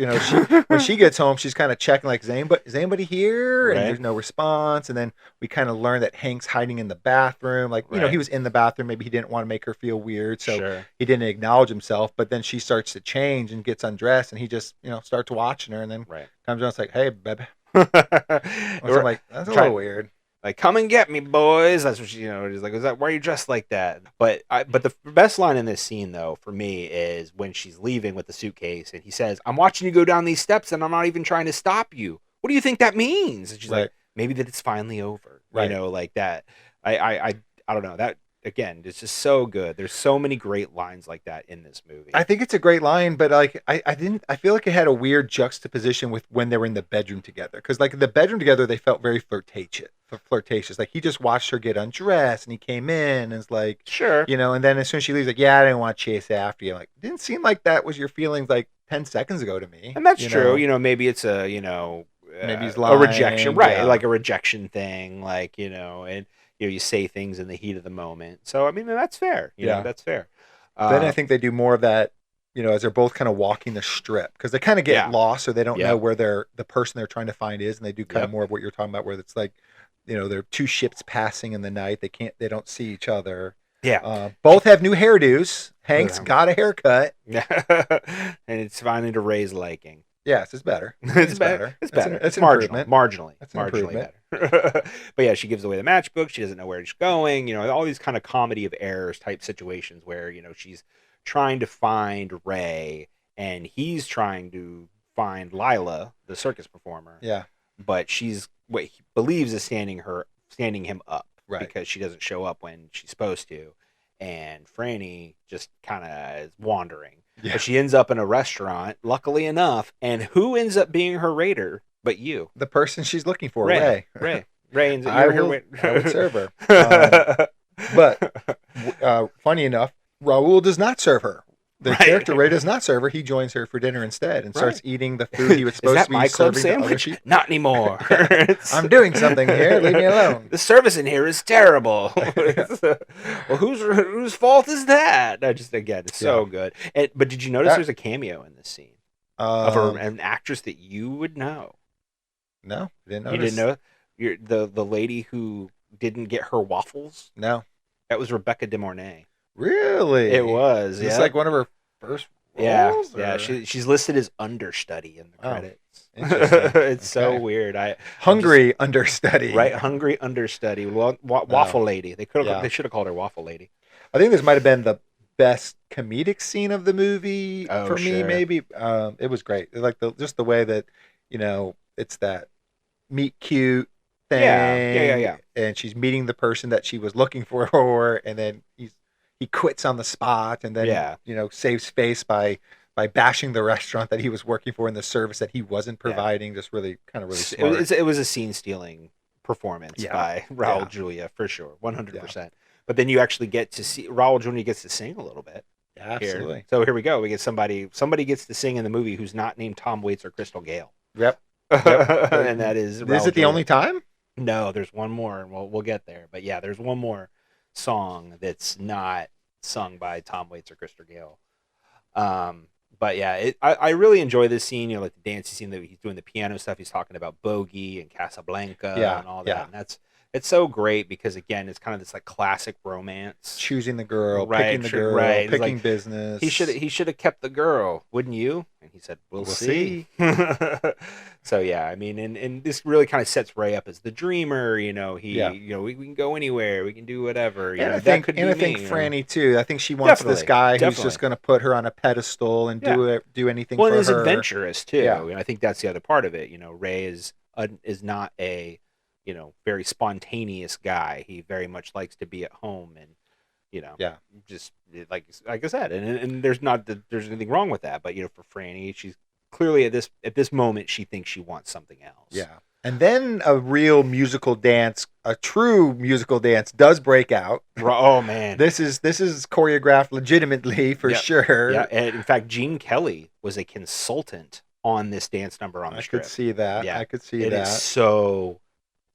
When she gets home, she's kind of checking like, is anybody here? And there's no response. And then we kind of learn that Hank's hiding in the bathroom. Like he was in the bathroom. Maybe he didn't want to make her feel weird, so he didn't acknowledge himself. But then she starts to change and gets undressed, and he just starts watching her, and then comes around, it's like, hey, baby. I'm like, that's a little weird. Like, come and get me, boys. That's what she's like, why are you dressed like that? But the best line in this scene, though, for me, is when she's leaving with the suitcase, and he says, I'm watching you go down these steps, and I'm not even trying to stop you. What do you think that means? And she's like, maybe that it's finally over. Right. Like that. I don't know. That, again, it's just so good. There's so many great lines like that in this movie. I think it's a great line, but like I feel like it had a weird juxtaposition with when they were in the bedroom together. Because like in the bedroom together, they felt very flirtatious. Like he just watched her get undressed, and he came in and was like, sure, and then as soon as she leaves, like, yeah, I didn't want to chase after you. Like, didn't seem like that was your feelings like 10 seconds ago to me. And that's true. Maybe it's a maybe he's a rejection, right? Yeah. Like a rejection thing, like and you say things in the heat of the moment. So I mean, that's fair. You know, that's fair. Then I think they do more of that, as they're both kind of walking the strip, because they kind of get lost, so they don't know where the person they're trying to find is, and they do kind of more of what you're talking about, where it's like, there are two ships passing in the night. They don't see each other. Yeah. Both have new hairdos. Hank's got a haircut. And it's finally to Ray's liking. Yes, it's better. It's better. It's better. It's marginally. That's marginally better. But yeah, she gives away the matchbook. She doesn't know where she's going. All these kind of comedy of errors type situations where, she's trying to find Ray and he's trying to find Lila, the circus performer. Yeah. But she's what he believes is standing him up. Right. Because she doesn't show up when she's supposed to. And Frannie just kind of is wandering. Yeah. But she ends up in a restaurant, luckily enough. And who ends up being her raider but you? The person she's looking for, Ray. Ray ends up I would serve her. But funny enough, Raul does not serve her. The character Ray does not serve her. He joins her for dinner instead and starts eating the food he was supposed to be serving to other people. Not anymore. I'm doing something here. Leave me alone. The service in here is terrible. Well, whose fault is that? It's so good. But did you notice there's a cameo in this scene of an actress that you would know? No, didn't notice. You didn't know? The lady who didn't get her waffles? No. That was Rebecca De Mornay. Really? It was. It's like one of her first roles? Yeah. She's listed as understudy in the credits. Interesting. It's so weird. Hungry understudy. Right, hungry understudy. Waffle lady. They should have called her waffle lady. I think this might have been the best comedic scene of the movie for me. Maybe it was great. Like just the way that it's that meet cute thing. Yeah. And she's meeting the person that she was looking for, and then he quits on the spot, and then saves face by bashing the restaurant that he was working for and the service that he wasn't providing. Just really smart. It was a scene stealing performance by Raul Julia for sure, 100%. But then you actually get to see Raul Julia gets to sing a little bit. Yeah, absolutely. Here. So here we go. We get somebody gets to sing in the movie who's not named Tom Waits or Crystal Gale. Yep. And that is Raul Is it the only time? No, there's one more, and we'll get there. But yeah, there's one more song that's not sung by Tom Waits or Crystal Gale. But yeah, I really enjoy this scene. Like the dancing scene that he's doing the piano stuff. He's talking about Bogey and Casablanca Yeah, and all that. yeah. And it's so great because again, it's kind of this like classic romance. Choosing the girl, Right, picking the girl, right. It's picking like, business. He should have kept the girl, wouldn't you? And he said, "We'll see." So yeah, I mean, and this really kind of sets Ray up as the dreamer. We can go anywhere, we can do whatever. And I that think, could be Franny me. too. I think she wants this Definitely, guy who's definitely. just going to put her on a pedestal and do anything Well, for and he's her. adventurous too, Yeah. and I think that's the other part of it. Ray is not a very spontaneous guy. He very much likes to be at home and just like I said, and there's there's anything wrong with that. But for Franny, she's clearly at this moment she thinks she wants something else. Yeah. And then a real musical dance, a true musical dance, does break out. Oh man, this is choreographed legitimately for sure. Yeah, and in fact, Gene Kelly was a consultant on this dance number on the script. I could see that. Yeah, I could see that. It is so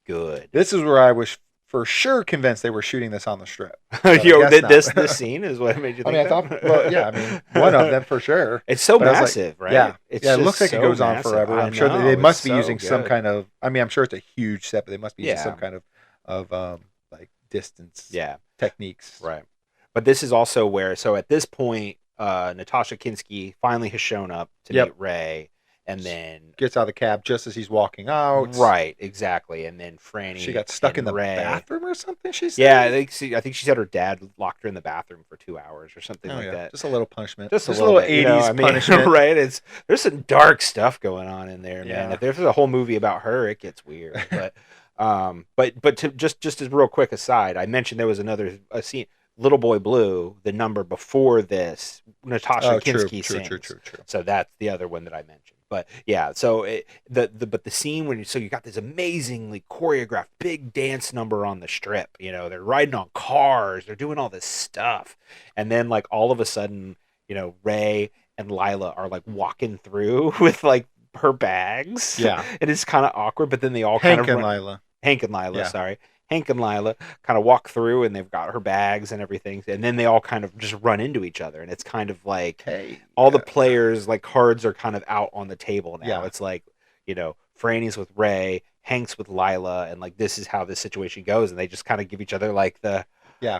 good. This is where I was for sure convinced they were shooting this on the Strip. This scene is what made you think I thought, one of them for sure. It's so massive, right? Yeah, it looks like it goes on forever. I'm sure they must be using some kind of. I'm sure it's a huge set, but they must be using some kind of like distance techniques, right? But this is also where, so at this point, Nastassja Kinski finally has shown up to meet Ray. And then gets out of the cab just as he's walking out. Right, exactly. And then Franny, she got stuck in the bathroom or something. She said, "Yeah, I think she said her dad locked her in the bathroom for 2 hours or something like that. Just a little punishment, just a little 80s punishment, right? There's some dark stuff going on in there, man. If there's a whole movie about her, it gets weird. But to just as real quick aside, I mentioned there was a scene. Little Boy Blue, the number before this, Nastassja Kinski sings. True. So that's the other one that I mentioned. But yeah, so the scene when you got this amazingly choreographed big dance number on the Strip. They're riding on cars, they're doing all this stuff, and then like all of a sudden, Ray and Lila are like walking through with like her bags. Yeah, and it's kind of awkward. But then they all Hank and Lila, sorry. Hank and Lila kind of walk through and they've got her bags and everything. And then they all kind of just run into each other. And it's kind of like all the players, like cards are kind of out on the table now. Yeah. It's like, Franny's with Ray, Hank's with Lila. And like, this is how this situation goes. And they just kind of give each other like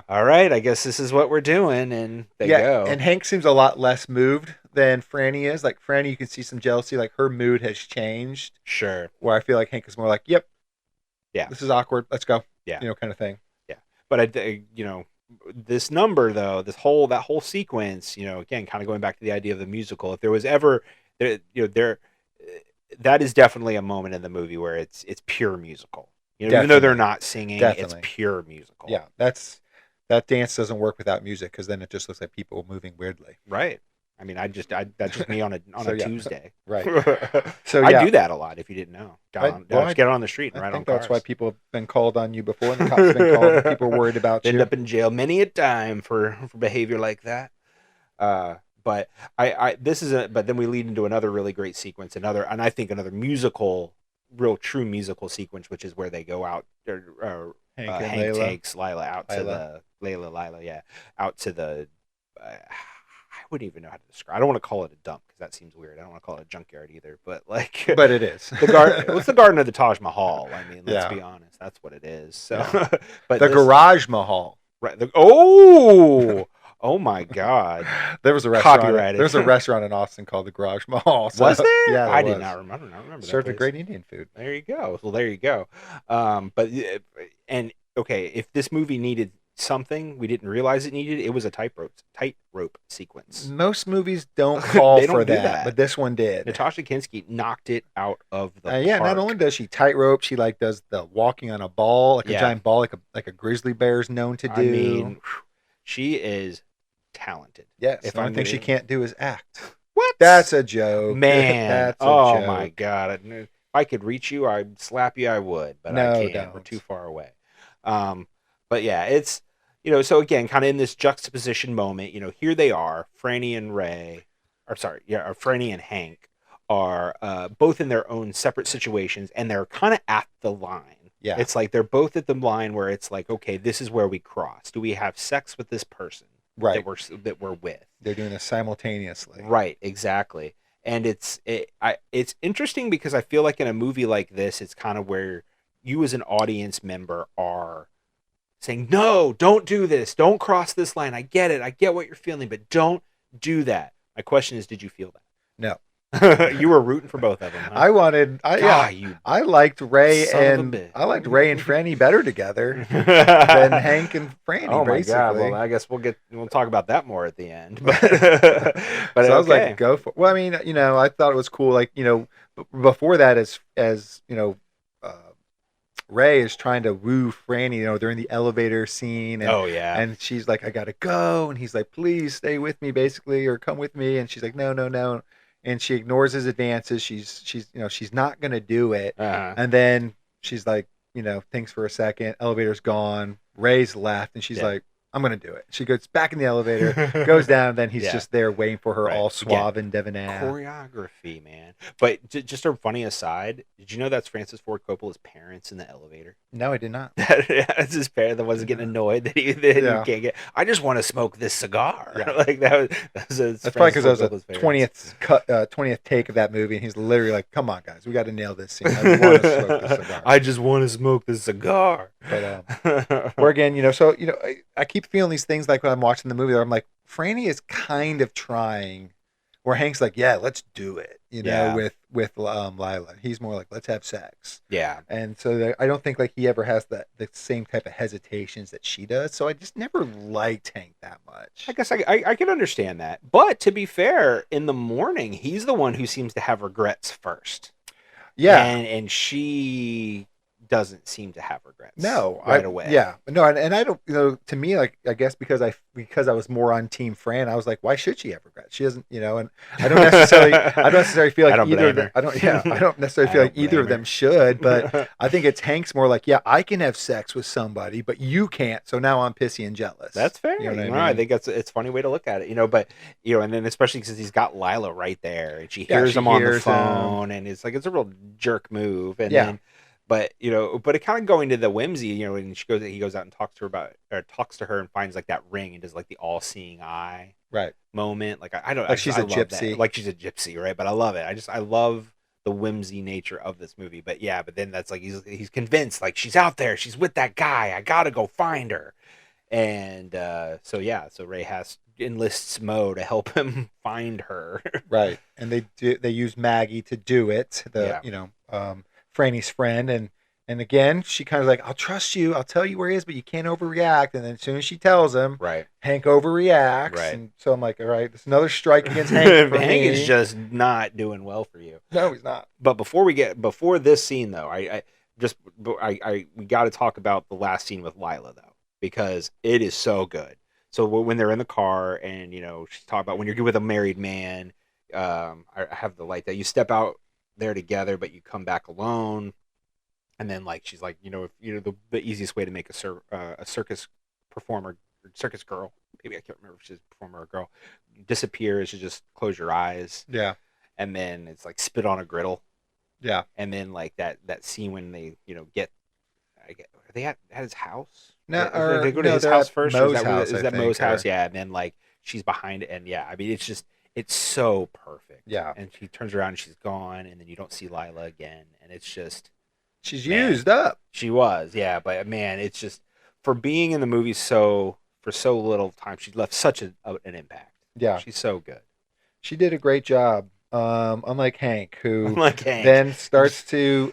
all right, I guess this is what we're doing. And they go. And Hank seems a lot less moved than Franny is. Like Franny, you can see some jealousy. Like her mood has changed. Sure. Where I feel like Hank is more like, yep. Yeah. This is awkward. Let's go. Yeah. Kind of thing. Yeah. But this number though, that whole sequence, again, kind of going back to the idea of the musical, if there was ever that is definitely a moment in the movie where it's pure musical. Even though they're not singing, it's pure musical. Yeah. That dance doesn't work without music because then it just looks like people moving weirdly. Right. I mean, that's just me on a Tuesday. Right. So I do that a lot. If you didn't know, just get on the street and ride on cars. That's why people have been called on you before, and the cops have been called. People are worried about you. End up in jail many a time for behavior like that. But but then we lead into another really great sequence, and I think another real true musical sequence, which is where they go out. Hank takes Lila out to the out to the. I wouldn't even know how to describe. I don't want to call it a dump because that seems weird. I don't want to call it a junkyard either. But like, but it is What's the garden of the Taj Mahal? I mean, let's be honest. That's what it is. So, but the Garage Mahal. Right. Oh my God! There was a restaurant. Copyrighted. There's a restaurant in Austin called the Garage Mahal. So, was there? Yeah, I did not remember. I don't remember. Served a great Indian food. There you go. Well, there you go. Okay, if this movie needed something we didn't realize it needed, it was a tightrope sequence. Most movies don't call for that, but this one did. Nastassja Kinski knocked it out of the park. Not only does she tightrope, she like does the walking on a ball, like a giant ball, like a grizzly bear is known to do. I mean, she is talented. Yes. The only thing she can't do is act. What? That's a joke. Man. That's a joke. joke. My God. If I could reach you, I'd slap you, I would. But I can't. Don't. We're too far away. But yeah, it's, so again, kind of in this juxtaposition moment, here they are, Franny and Hank are both in their own separate situations, and they're kind of at the line. Yeah. It's like they're both at the line where it's like, okay, this is where we cross. Do we have sex with this person? Right. that we're with. They're doing this simultaneously. Right, exactly. And it's interesting because I feel like in a movie like this, it's kind of where you as an audience member are saying, no, don't do this. Don't cross this line. I get it. I get what you're feeling, but don't do that. My question is, did you feel that? No. You were rooting for both of them. Huh? I liked Ray and Frannie better together than Hank and Frannie. Oh my basically. God! Well, I guess we'll talk about that more at the end. But, so I was like, go for. Well, I mean, I thought it was cool. Like, before that, as Ray is trying to woo Frannie. They're in the elevator scene. And, and she's like, I gotta go, and he's like, please stay with me, basically, or come with me. And she's like, no. And she ignores his advances. She's not gonna do it. And then she's like, thinks for a second. Elevator's gone. Ray's left, and she's like, I'm gonna do it. She goes back in the elevator, goes down, and then he's just there waiting for her, all suave and debonair. Choreography, man. But just a funny aside, did you know that's Francis Ford Coppola's parents in the elevator? No, I did not. That's his parent that wasn't getting annoyed that he can't get. I just want to smoke this cigar. Yeah. Like that's probably because that was the 20th take of that movie, and he's literally like, "Come on, guys, we got to nail this scene. I want to smoke this cigar. I just want to smoke this cigar." But where again, so I keep feeling these things like when I'm watching the movie, where I'm like, Frannie is kind of trying, where Hank's like, yeah, let's do it, with Lila. He's more like, let's have sex. Yeah. And so I don't think like he ever has the same type of hesitations that she does. So I just never liked Hank that much. I guess I can understand that. But to be fair, in the morning, he's the one who seems to have regrets first. Yeah. And she doesn't seem to have regrets. No, right away. Yeah, no, and I don't. To me, like I guess because I was more on Team Fran, I was like, why should she have regrets? She doesn't, and I don't necessarily feel like either. I don't necessarily feel like either of them should. But I think it's Hank's more like, yeah, I can have sex with somebody, but you can't. So now I'm pissy and jealous. That's fair. I think it's a funny way to look at it. But and then especially because he's got Lila right there, and she hears him on the phone, and it's like it's a real jerk move, and then. But but it kind of going to the whimsy, and he goes out and talks to her and finds like that ring and does like the all-seeing eye moment. Like I don't like she's a gypsy, that. Like she's a gypsy, right? But I love it. I love the whimsy nature of this movie. But but then that's like he's convinced like she's out there, she's with that guy. I gotta go find her. And so Ray enlists Mo to help him find her. Right, and they use Maggie to do it. Frannie's friend, and again she kind of like, I'll trust you, I'll tell you where he is, but you can't overreact. And then as soon as she tells him, Hank overreacts, and so I'm like, all right, it's another strike against Hank. Hank is just not doing well for you. No, he's not. But before this scene though, we got to talk about the last scene with Lila though, because it is so good. So when they're in the car and she's talking about when you're with a married man, I have the light that you step out there together, but you come back alone, and then like she's like, if the easiest way to make a circus performer, circus girl, maybe I can't remember if she's a performer or a girl, disappear is to just close your eyes, and then it's like spit on a griddle, and then like that scene when they are they at his house? No, they go to his house first. Is that Mo's house? Yeah, and then like she's behind it, and I mean it's so perfect. Yeah. And she turns around and she's gone, and then you don't see Lila again. And it's just... She's used up. She was, yeah. But, man, it's just... For being in the movie for so little time, she left such an impact. Yeah. She's so good. She did a great job. Unlike Hank, who then starts to,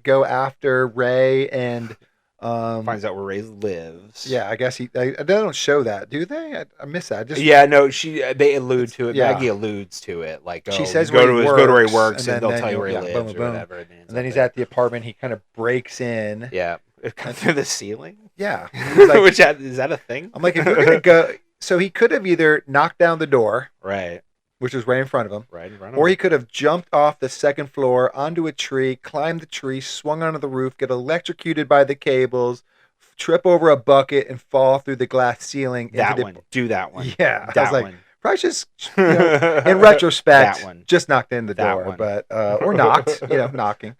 go after Ray and... finds out where Ray lives. Yeah, I guess they don't show that, do they? I miss that. They allude to it. Yeah. Maggie alludes to it. Like she says, go to where he works, and they'll tell you where he lives or whatever. And then he's at the apartment. He kind of breaks in. Yeah, it comes through the ceiling. Yeah, like, is that a thing? I'm like, if we're gonna go, so he could have either knocked down the door, right, which was right in front of him, right in front of or him. he could have jumped off the second floor onto a tree, climbed the tree, swung onto the roof, get electrocuted by the cables, trip over a bucket, and fall through the glass ceiling. Do that one. Yeah, I was like, probably just in retrospect, just knocked in the door, but or knocked, knocking.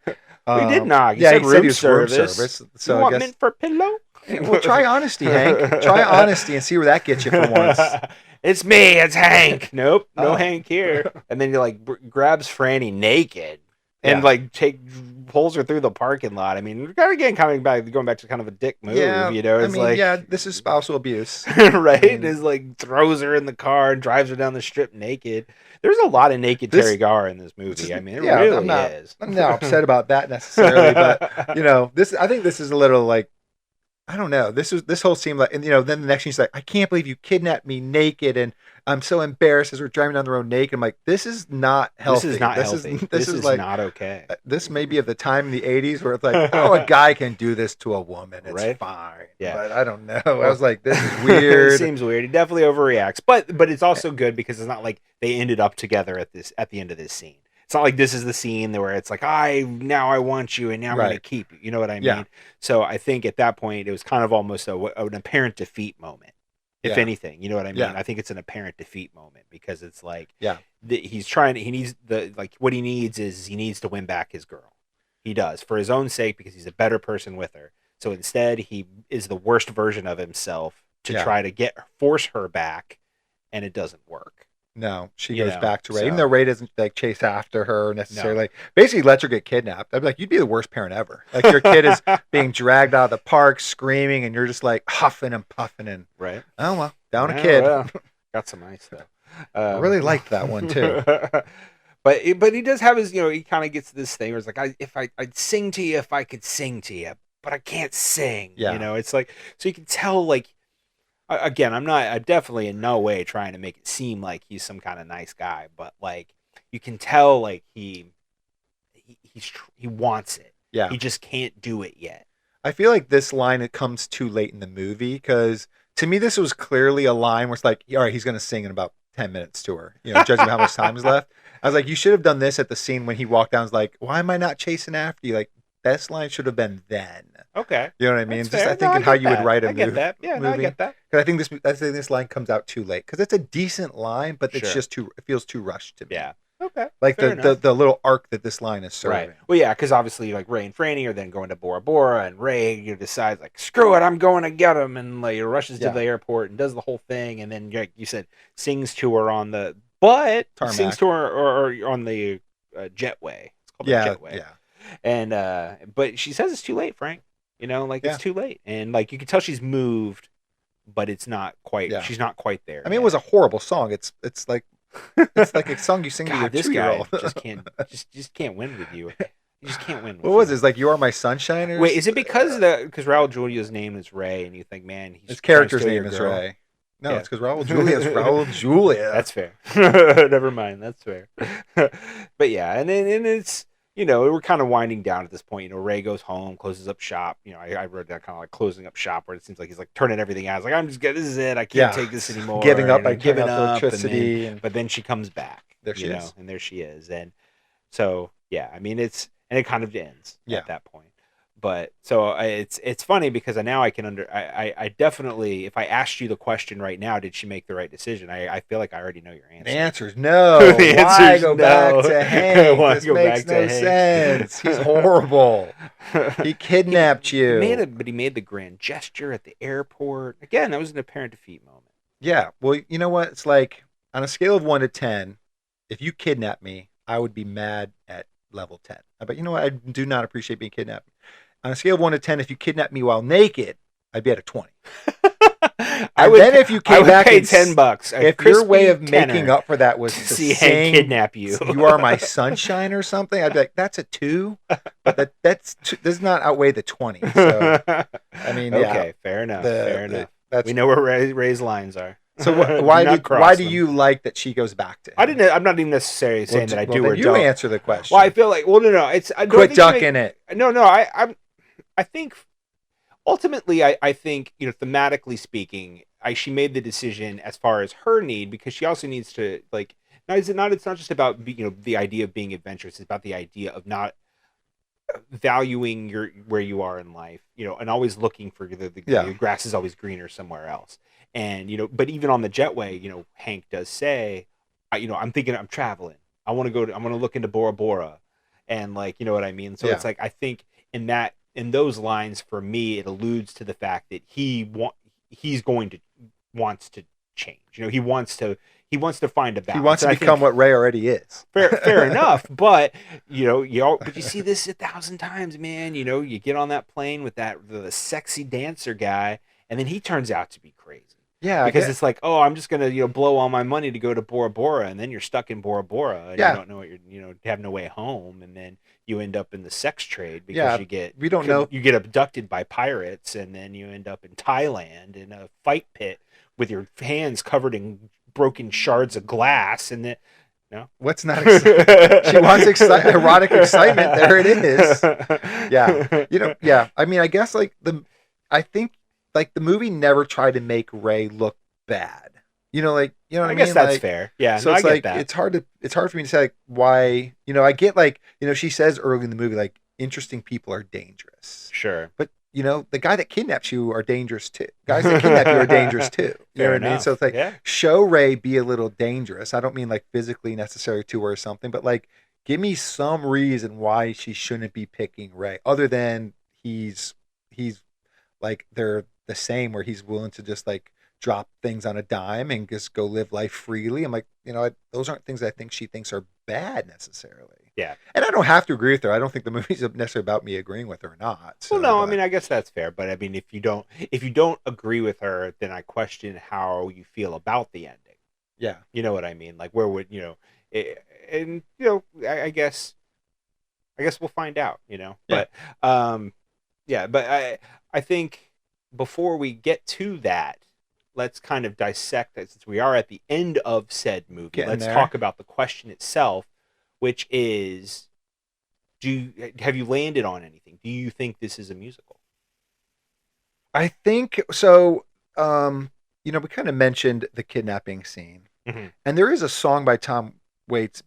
We did knock. He said room service. So you want mint for pillow? Well, try honesty, Hank. Try honesty and see where that gets you for once. It's me, it's Hank. Nope, no Hank here. And then he like grabs Frannie naked and like pulls her through the parking lot. I mean, again, going back to kind of a dick move. You know, it's this is spousal abuse, right? It's like throws her in the car and drives her down the strip naked. There's a lot of naked Teri Garr in this movie. I mean, it really is. I'm not upset about that necessarily, but I think this is a little like, I don't know. This whole scene, like, and then the next scene, she's like, I can't believe you kidnapped me naked, and I'm so embarrassed as we're driving down the road naked. I'm like, this is not healthy. This is not healthy. This is like, not okay. This may be of the time in the 80s where it's like, oh, a guy can do this to a woman. It's fine. Yeah. But I don't know. I was like, this is weird. It seems weird. He definitely overreacts. But it's also good because it's not like they ended up together at the end of this scene. It's not like this is the scene where it's like, I want you and now I'm going to keep you. You know what I mean? Yeah. So I think at that point, it was kind of almost an apparent defeat moment, if anything. You know what I mean? Yeah. I think it's an apparent defeat moment because it's like, what he needs to win back his girl. He does for his own sake because he's a better person with her. So instead, he is the worst version of himself to try to force her back, and it doesn't work. No, she goes back to Ray. Even though Ray doesn't like chase after her necessarily. No. Basically lets her get kidnapped. I'd be like, you'd be the worst parent ever. Like your kid is being dragged out of the park screaming and you're just like huffing and puffing and right. Oh well, down a kid. Well, got some ice though. I really liked that one too. But he does have his, he kind of gets this thing where it's like, I'd sing to you if I could sing to you, but I can't sing. Yeah. It's like, so you can tell like, again, I'm definitely in no way trying to make it seem like he's some kind of nice guy, but like you can tell like he wants it. Yeah. He just can't do it yet. I feel like this line, it comes too late in the movie because to me, this was clearly a line where it's like, all right, he's going to sing in about 10 minutes to her, judging by how much time is left. I was like, you should have done this at the scene when he walked down. I was like, why am I not chasing after you? Like, best line should have been then. Okay. You know what I mean? I think how you would write a movie. I get that. Yeah, no, I get that. Because I think this line comes out too late. Because it's a decent line, but it's just it feels too rushed to me. Yeah. Okay. Like the little arc that this line is serving. Right. Well, yeah, because obviously like Ray and Frannie are then going to Bora Bora, and Ray decides like, screw it, I'm going to get him, and like rushes to the airport and does the whole thing, and then like you said, sings to her on the tarmac. Sings to her or on the jetway. It's called the jetway. Yeah. And but she says it's too late, Frank. It's too late, and like you can tell she's moved, but it's not quite. Yeah. She's not quite there. I mean, it was a horrible song. It's like a song you sing to your 2-year-old. just can't win with you. You just can't win. What was it? It's like You Are My Sunshine? Wait, is it because Raul Julia's name is Ray, and you think, man, his character's name is Ray? No, it's because Raul Julia is Raul Julia. That's fair. Never mind. That's fair. But yeah, and it's. We're kind of winding down at this point. Ray goes home, closes up shop. I wrote that kind of like closing up shop where it seems like he's like turning everything out. He's like, I'm just good. This is it. I can't take this anymore. Giving up by giving up electricity. But then she comes back. There she is. And there she is. And so, yeah, I mean, it kind of ends at that point. But so it's funny because now I can I definitely, if I asked you the question right now, did she make the right decision? I feel like I already know your answer. The answer is no. Why go back to Hank? This makes no sense. He's horrible. He kidnapped you. He made the grand gesture at the airport. Again, that was an apparent defeat moment. Yeah. Well, you know what? It's like on a scale of 1 to 10, if you kidnap me, I would be mad at level 10. But you know what? I do not appreciate being kidnapped. On a scale of 1 to 10, if you kidnapped me while naked, I'd be at a 20. If you came back pay $10, if your way of making up for that was to see sing, Hank kidnap you, You Are My Sunshine or something, I'd be like, that's a 2. But that does not outweigh the 20. So, I mean, okay, fair enough. We know where Ray's lines are. So why do you like that she goes back to him? I'm not even necessarily saying that I do or don't. You answer the question. Well, I feel like no. Quit ducking it. No. I think ultimately I think thematically speaking, she made the decision as far as her need because she also needs to like. It's not just about the idea of being adventurous. It's about the idea of not valuing where you are in life, and always looking for the grass is always greener somewhere else. And but even on the jetway, Hank does say, I'm thinking I'm traveling. I want to look into Bora Bora, and like what I mean. So it's like I think in that in those lines, for me, it alludes to the fact that he's going to wants to change. He wants to find a balance. He wants to And I become think, what Ray already is. fair enough, but but you see this 1,000 times, man. You get on that plane with the sexy dancer guy, and then he turns out to be crazy. Yeah, Because it's like, oh, I'm just gonna blow all my money to go to Bora Bora, and then you're stuck in Bora Bora, and Yeah. you don't know what have no way home, and then you end up in the sex trade because Yeah, we don't know. you get abducted by pirates, and then you end up in Thailand in a fight pit with your hands covered in broken shards of glass, and then What's not exciting? She wants erotic excitement. There it is. Yeah. Yeah. I mean, I guess I think the movie never tried to make Ray look bad. What I mean? I guess that's fair. Yeah. So I it's get that. it's hard for me to say why. I get she says early in the movie interesting people are dangerous. Sure. But the guy that kidnaps you are dangerous too. Guys that kidnap you are dangerous too. You know what I mean? So it's show Ray be a little dangerous. I don't mean physically necessary to her or something, but give me some reason why she shouldn't be picking Ray, other than he's they're the same, where he's willing to just drop things on a dime and just go live life freely. I'm those aren't things I think she thinks are bad necessarily. Yeah. And I don't have to agree with her. I don't think the movie's necessarily about me agreeing with her or not. So, well, no, I mean, I guess that's fair. But I mean, if you don't agree with her, then I question how you feel about the ending. Yeah. You know what I mean? Where would I guess we'll find out. Yeah. But but I think before we get to that, let's kind of dissect it, since we are at the end of said movie. Let's talk about the question itself, which is, have you landed on anything? Do you think this is a musical? I think so. We kind of mentioned the kidnapping scene, and there is a song by Tom Waits,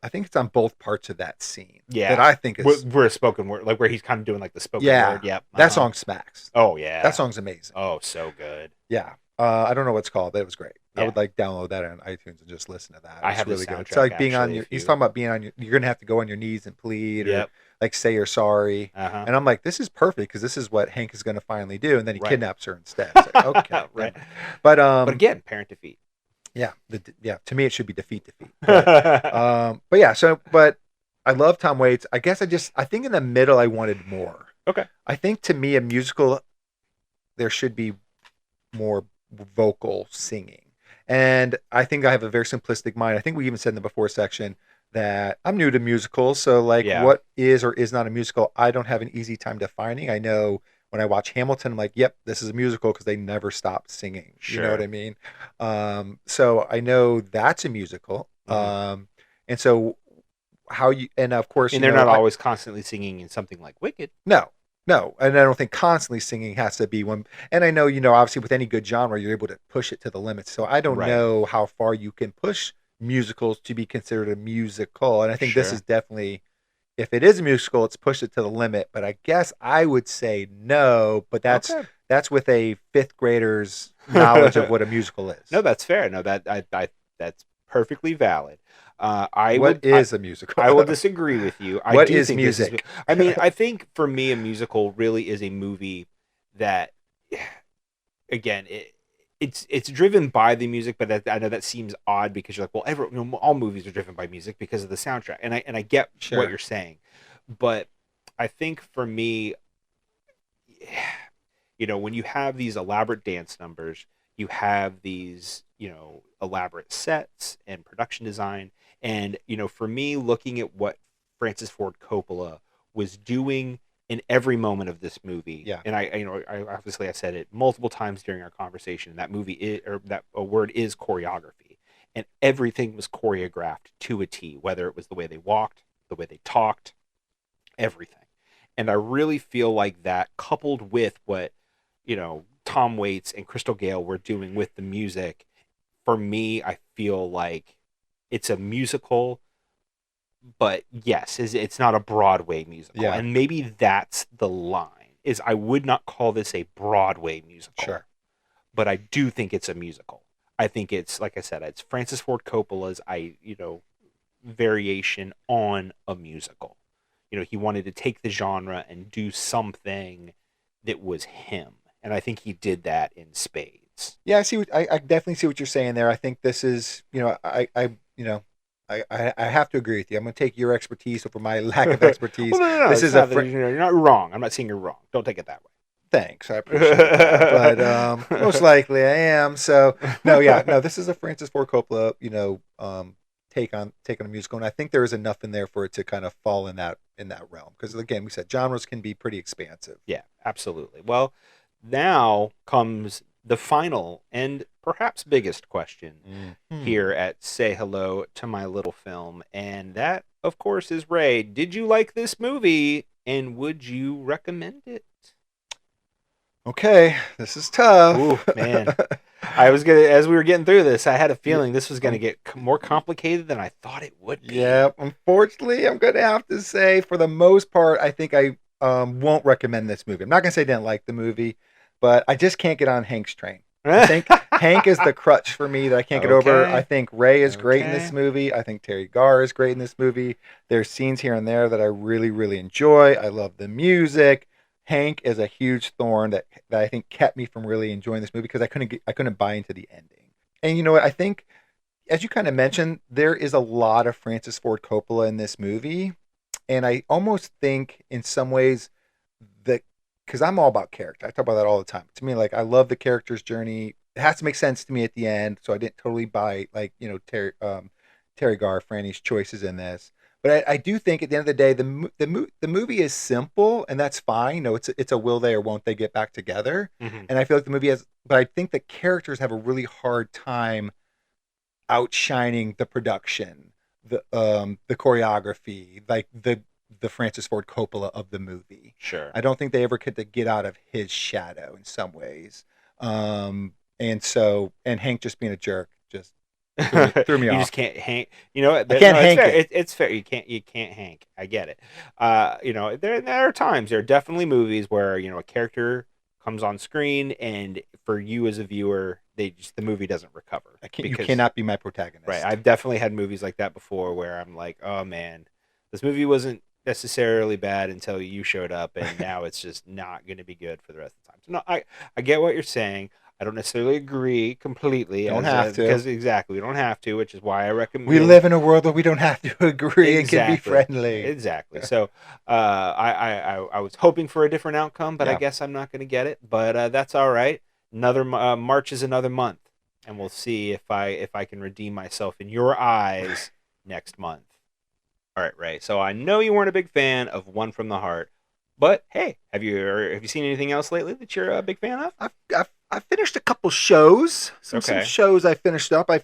I think it's on both parts of that scene. Yeah, that I think is where a spoken word, where he's kind of doing the spoken word. Yep, that song smacks. Oh yeah, that song's amazing. Oh, so good. Yeah, I don't know what it's called, but it was great. Yeah. I would download that on iTunes and just listen to that. I have really the soundtrack. Good. It's being on your. He's talking about being on your. You're gonna have to go on your knees and plead, or say you're sorry. And I'm this is perfect, because this is what Hank is gonna finally do, and then he kidnaps her instead. Okay, right. But again, parent defeat. Yeah, to me it should be defeat. But I love Tom Waits. I guess I think in the middle I wanted more. Okay. I think to me a musical, there should be more vocal singing. And I think I have a very simplistic mind. I think we even said in the before section that I'm new to musicals, so what is or is not a musical, I don't have an easy time defining. I know when I watch Hamilton, I'm like, yep, this is a musical, because they never stopped singing. Sure. You know what I mean? So I know that's a musical. And so and of course, and they're not always constantly singing in something like Wicked. No. And I don't think constantly singing has to be one. And I know, obviously with any good genre, you're able to push it to the limits. So I don't know how far you can push musicals to be considered a musical. And I think this is definitely, if it is a musical, it's pushed it to the limit. But I guess I would say no, but that's with a fifth grader's knowledge of what a musical is. No, that's fair. No, that's perfectly valid. What is a musical? I will disagree with you. What is music? I mean, I think for me, a musical really is a movie that, again, it's driven by the music, but I know that seems odd, because you're like, well, all movies are driven by music because of the soundtrack, and I get what you're saying, but I think for me, when you have these elaborate dance numbers, you have these elaborate sets and production design, and for me, looking at what Francis Ford Coppola was doing in every moment of this movie. Yeah. And I obviously I said it multiple times during our conversation. That movie a word is choreography, and everything was choreographed to a T, whether it was the way they walked, the way they talked, everything. And I really feel like that, coupled with what, Tom Waits and Crystal Gayle were doing with the music, for me, I feel like it's a musical. But yes, it's not a Broadway musical. Yeah. And maybe that's the line, is I would not call this a Broadway musical. Sure. But I do think it's a musical. I think it's, like I said, it's Francis Ford Coppola's variation on a musical. he wanted to take the genre and do something that was him. And I think he did that in spades. Yeah, I definitely see what you're saying there. I think this is, I have to agree with you. I'm going to take your expertise over my lack of expertise. Well, no. This It's is not that you're not wrong. I'm not saying you're wrong. Don't take it that way. Thanks, I appreciate that. But most likely I am. So no. This is a Francis Ford Coppola, take on a musical, and I think there is enough in there for it to kind of fall in that realm. Because again, we said genres can be pretty expansive. Yeah, absolutely. Well, now comes the final and perhaps biggest question here at Say Hello to My Little Film, and that, of course, is Ray. Did you like this movie, and would you recommend it? Okay, this is tough. Ooh, man. As we were getting through this, I had a feeling this was going to get more complicated than I thought it would be. Yeah, unfortunately, I'm going to have to say, for the most part, I think I won't recommend this movie. I'm not going to say I didn't like the movie, but I just can't get on Hank's train. I think Hank is the crutch for me that I can't get over. I think Ray is great in this movie. I think Teri Garr is great in this movie. There's scenes here and there that I really, really enjoy. I love the music. Hank is a huge thorn that I think kept me from really enjoying this movie because I couldn't buy into the ending. And you know what? I think, as you kind of mentioned, there is a lot of Francis Ford Coppola in this movie, and I almost think in some ways that, because I'm all about character, I talk about that all the time. To me, like, I love the character's journey. It has to make sense to me at the end, so I didn't totally buy Teri Garr, Franny's choices in this. But I do think at the end of the day, the movie is simple, and that's fine. It's a will they or won't they get back together. Mm-hmm. And I feel like the movie has, but I think the characters have a really hard time outshining the production, the choreography, like the Francis Ford Coppola of the movie. Sure. I don't think they ever could get out of his shadow in some ways. And Hank just being a jerk just threw me off. You just can't Hank. You know what? I can't Hank it's fair. it. It's fair. You can't Hank. I get it. There are times, there are definitely movies where a character comes on screen, and for you as a viewer, the movie doesn't recover. You cannot be my protagonist. Right. I've definitely had movies like that before where I'm like, oh man, this movie wasn't necessarily bad until you showed up, and now it's just not going to be good for the rest of the time. So no, I get what you're saying. I don't necessarily agree completely. Don't have to. Because exactly, we don't have to, which is why I recommend. We live in a world where we don't have to agree and can be friendly. Exactly. So I was hoping for a different outcome, but I guess I'm not going to get it. But that's all right. March is another month, and we'll see if I can redeem myself in your eyes next month. All right, Ray. So I know you weren't a big fan of One from the Heart, but hey, have you seen anything else lately that you're a big fan of? I finished a couple shows. Some shows I finished up. I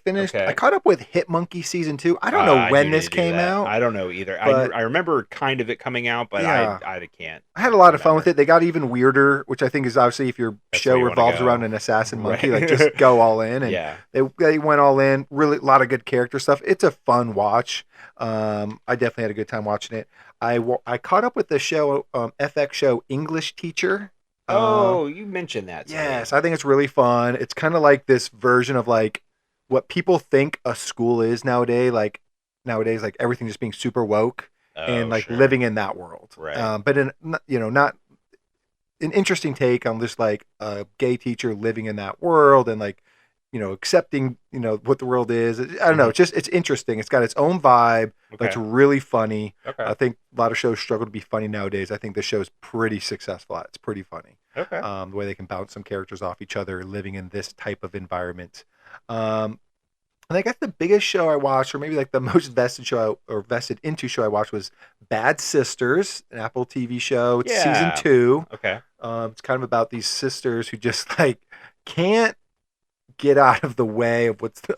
caught up with Hit Monkey season 2. I don't know when this came out. I don't know either. I remember kind of it coming out, but I can't. I had a lot of fun with it. They got even weirder, which I think is obviously if your show revolves around an assassin monkey, like just go all in. And they went all in. Really, a lot of good character stuff. It's a fun watch. I definitely had a good time watching it. I caught up with the show, FX show English Teacher. You mentioned that. Yes, I think it's really fun. It's kind of like this version of like what people think a school is nowadays. Like everything just being super woke and like living in that world. Right. But not an interesting take on just like a gay teacher living in that world and like accepting what the world is. I don't know. It's interesting. It's got its own vibe. But it's really funny. Okay. I think a lot of shows struggle to be funny nowadays. I think this show's pretty successful at it. It's pretty funny. Okay. The way they can bounce some characters off each other living in this type of environment. And I guess the biggest show I watched, or maybe like the most vested into show I watched, was Bad Sisters, an Apple TV show. It's season 2. Okay. It's kind of about these sisters who just like can't get out of the way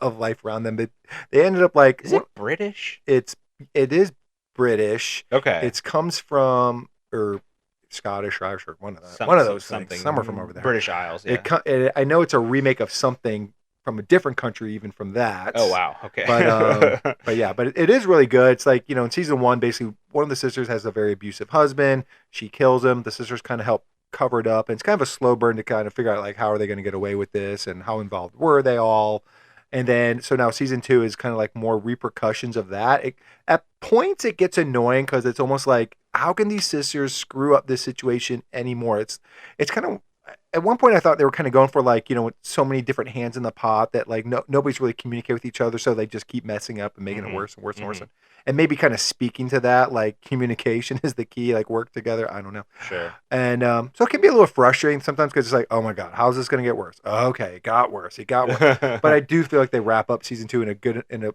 of life around them. But they ended up like. Is it British? It is British. Okay. It comes from or Scottish or Irish or one of those something. things. Somewhere from over there. British Isles. Yeah. I know it's a remake of something from a different country, even from that. Oh wow. Okay. But it is really good. It's like in season 1, basically one of the sisters has a very abusive husband. She kills him. The sisters kind of help cover it up, and it's kind of a slow burn to kind of figure out like how are they going to get away with this and how involved were they all. And then, so now season 2 is kind of like more repercussions of that. At points, it gets annoying because it's almost like, how can these sisters screw up this situation anymore? It's kind of, at one point I thought they were kind of going for like, so many different hands in the pot that like nobody's really communicating with each other. So they just keep messing up and making it worse and worse and worse. And maybe kind of speaking to that, like communication is the key, like work together. I don't know. Sure. And so it can be a little frustrating sometimes because it's like, oh my God, how's this going to get worse? Okay, it got worse. It got worse. But I do feel like they wrap up season 2 in a good, in a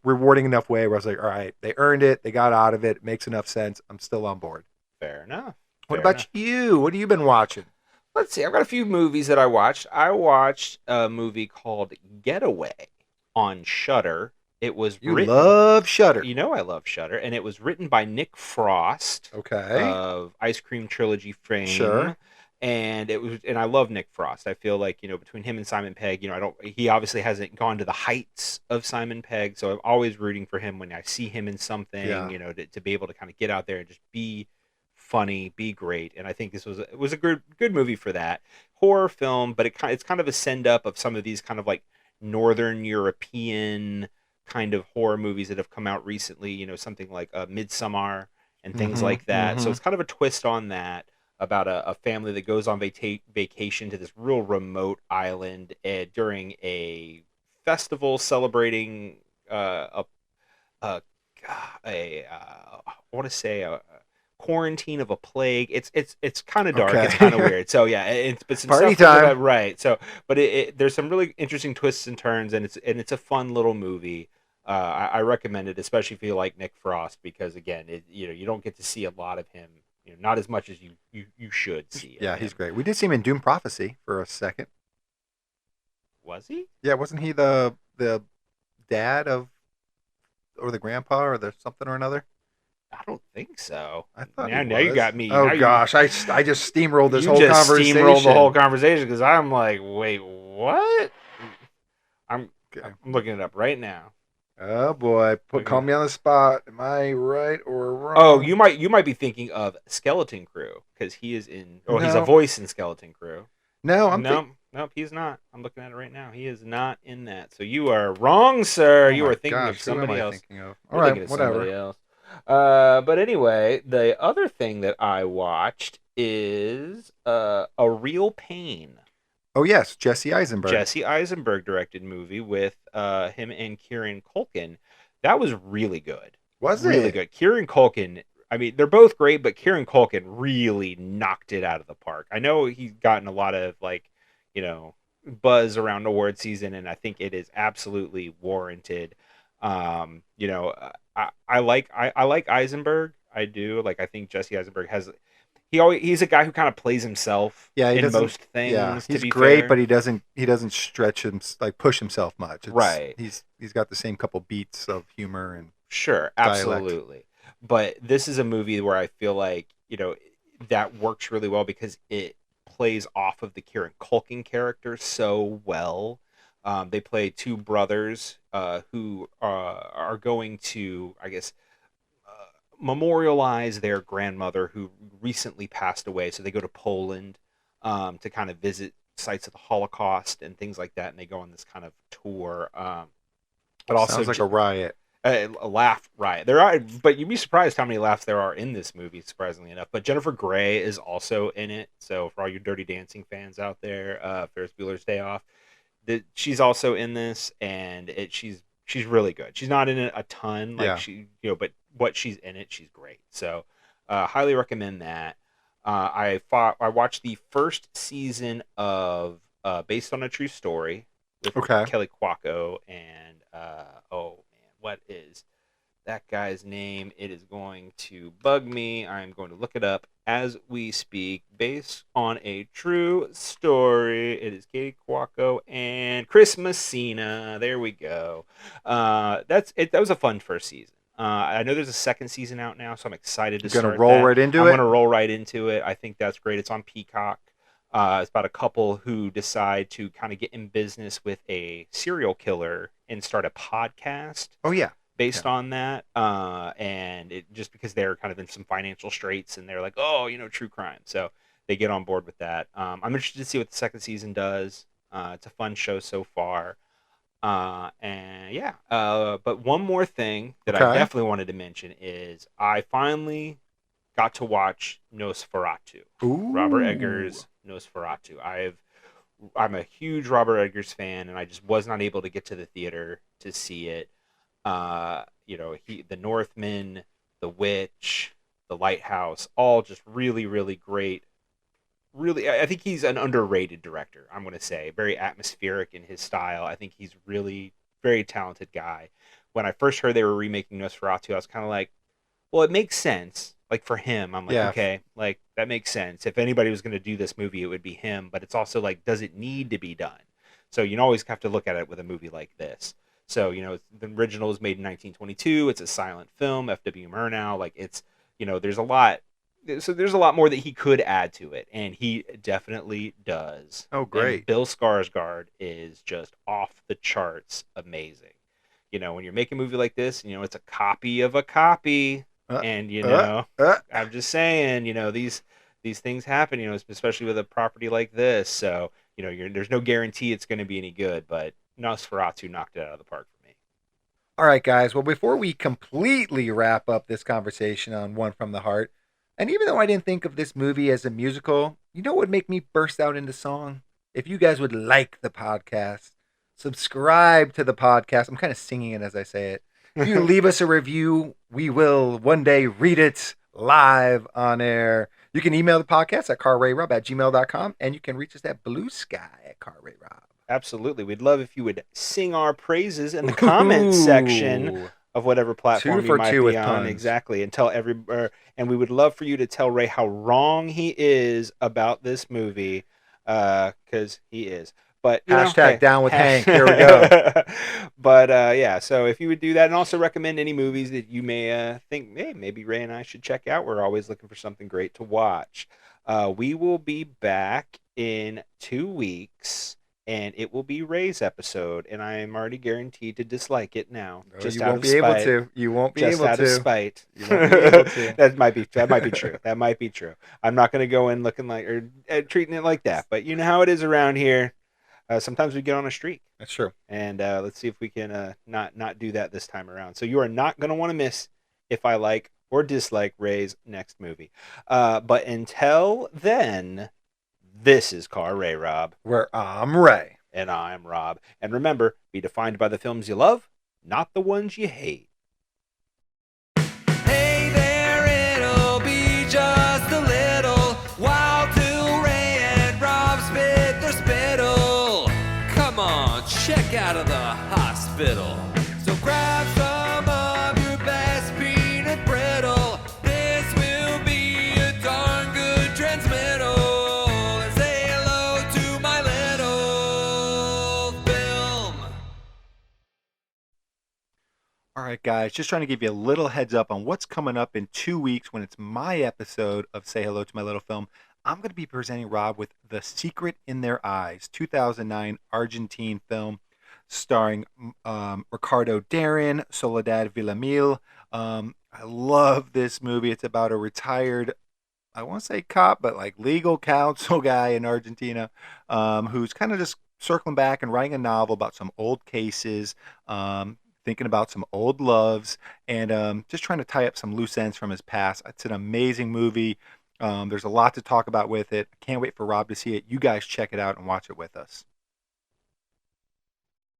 rewarding enough way where I was like, all right, they earned it. They got out of it. It makes enough sense. I'm still on board. Fair enough. What about you? What have you been watching? Let's see. I've got a few movies that I watched. I watched a movie called Getaway on Shudder. It was written. Love Shudder. You know I love Shudder, and it was written by Nick Frost. Okay. Of Ice Cream Trilogy fame. Sure. And I love Nick Frost. I feel like, between him and Simon Pegg, he obviously hasn't gone to the heights of Simon Pegg, so I'm always rooting for him when I see him in something, to be able to kind of get out there and just be funny, be great. And I think this was a good movie for that. Horror film, but it's kind of a send up of some of these kind of like Northern European kind of horror movies that have come out recently, something like Midsommar and things like that. So it's kind of a twist on that, about a family that goes on vacation to this real remote island during a festival celebrating I want to say a quarantine of a plague. It's kind of dark. Okay. It's kind of weird. So yeah, but some party stuff time, right? So, but there's some really interesting twists and turns, and it's a fun little movie. I recommend it, especially if you like Nick Frost, because again, you don't get to see a lot of him. Not as much as you should see. Yeah, he's great. We did see him in Doom Prophecy for a second. Was he? Yeah, wasn't he the dad of, or the grandpa, or the something or another? I don't think so. I thought now you got me. Oh gosh, I just steamrolled this whole just conversation. Steamrolled the whole conversation because I'm like, wait, what? I'm looking it up right now. Oh boy, call me on the spot. Am I right or wrong? Oh, you might be thinking of Skeleton Crew because he is in. Oh, no. He's a voice in Skeleton Crew. No, nope, he's not. I'm looking at it right now. He is not in that. So you are wrong, sir. You are thinking of somebody else. All right, whatever. Else. But anyway, the other thing that I watched is A Real Pain. Oh yes, Jesse Eisenberg. Jesse Eisenberg directed movie with him and Kieran Culkin. That was really good. Was it? Really good. Kieran Culkin, I mean, they're both great, but Kieran Culkin really knocked it out of the park. I know he's gotten a lot of buzz around award season, and I think it is absolutely warranted. I like Eisenberg. I do. Like, I think Jesse Eisenberg he's a guy who kind of plays himself in most things. Yeah, he's great, but he doesn't stretch him, like push himself much. Right. He's got the same couple beats of humor and sure, absolutely. Dialect. But this is a movie where I feel like that works really well because it plays off of the Kieran Culkin character so well. They play two brothers who are going to, I guess, memorialize their grandmother who recently passed away. So they go to Poland to kind of visit sites of the Holocaust and things like that, and they go on this kind of tour. But also sounds like a riot. A laugh riot. There are, but you'd be surprised how many laughs there are in this movie, surprisingly enough. But Jennifer Grey is also in it. So for all you Dirty Dancing fans out there, Ferris Bueller's Day Off, she's also in this, and she's really good. She's not in it a ton, but what she's in it, she's great. So highly recommend that. I watched the first season of Based on a True Story with Kelly Cuoco and what is that guy's name? It is going to bug me. I'm going to look it up as we speak. Based on a True Story. It is Katie Cuoco and Chris Messina. There we go. That's it. That was a fun first season. I know there's a second season out now, so I'm excited to start. You're going to roll right into it? I'm going to roll right into it. I think that's great. It's on Peacock. It's about a couple who decide to kind of get in business with a serial killer and start a podcast. Oh, yeah. Based on that. And it just because they're kind of in some financial straits and they're like, true crime. So they get on board with that. I'm interested to see what the second season does. It's a fun show so far. And yeah, but one more thing that I Okay. definitely wanted to mention is I finally got to watch Nosferatu, Robert Ooh. Eggers' Nosferatu. I'm a huge Robert Eggers fan, and I just was not able to get to the theater to see it. The Northman, The Witch, The Lighthouse, all just really, really great. Really, I think he's an underrated director. I'm going to say very atmospheric in his style. I think he's really very talented guy. When I first heard they were remaking Nosferatu, I was kind of like, well, it makes sense. Like for him, I'm like, Yeah. okay, like that makes sense. If anybody was going to do this movie, it would be him. But it's also like, does it need to be done? So you always have to look at it with a movie like this. So the original was made in 1922. It's a silent film. F.W. Murnau, like there's a lot. So there's a lot more that he could add to it, and he definitely does. Oh, And great. Bill Skarsgård is just off the charts amazing. When you're making a movie like this, it's a copy of a copy, Uh, and uh, uh. I'm just saying, these things happen, especially with a property like this. So there's no guarantee it's going to be any good, but Nosferatu knocked it out of the park for me. All right, guys. Well, before we completely wrap up this conversation on One from the Heart, and even though I didn't think of this movie as a musical, you know what would make me burst out into song? If you guys would like the podcast, subscribe to the podcast. I'm kind of singing it as I say it. If you leave us a review, we will one day read it live on air. You can email the podcast at carrayrob@gmail.com, and you can reach us at Blue Sky at carrayrob. Absolutely, we'd love if you would sing our praises in the comments section Ooh. of whatever 2 platform you for might 2 be with on. puns. Exactly, and and we would love for you to tell Ray how wrong he is about this movie, because he is. But Hashtag hey, down with Hank. Here we go. but yeah, so if you would do that, and also recommend any movies that you may think, hey, maybe Ray and I should check out. We're always looking for something great to watch. We will be back in 2 weeks, and it will be Ray's episode, and I am already guaranteed to dislike it now, No, just you out won't of be able spite. to. You won't be Just able out of to. spite. You won't be able to. That might be true. That might be true. I'm not going to go in looking like or treating it like that. But you know how it is around here. Sometimes we get on a streak, That's true. and let's see if we can not do that this time around. So you are not going to want to miss if I like or dislike Ray's next movie. But until then, this is Car RayRob, Where I'm Ray. and I'm Rob. And remember, be defined by the films you love, not the ones you hate. Hey there, it'll be just a little while till Ray and Rob spit their spittle. Come on, check out of the hospital. So grab some of your best peanut brittle. This will be a darn good transmittal. And say hello to my little film. All right, guys. Just trying to give you a little heads up on what's coming up in 2 weeks when it's my episode of Say Hello to My Little Film. I'm going to be presenting Rob with The Secret in Their Eyes, 2009 Argentine film starring Ricardo Darin, Soledad Villamil. I love this movie. It's about a retired, I won't say cop, but like legal counsel guy in Argentina, who's kind of just circling back and writing a novel about some old cases, thinking about some old loves, and just trying to tie up some loose ends from his past. It's an amazing movie. There's a lot to talk about with it. I can't wait for Rob to see it. You guys check it out and watch it with us.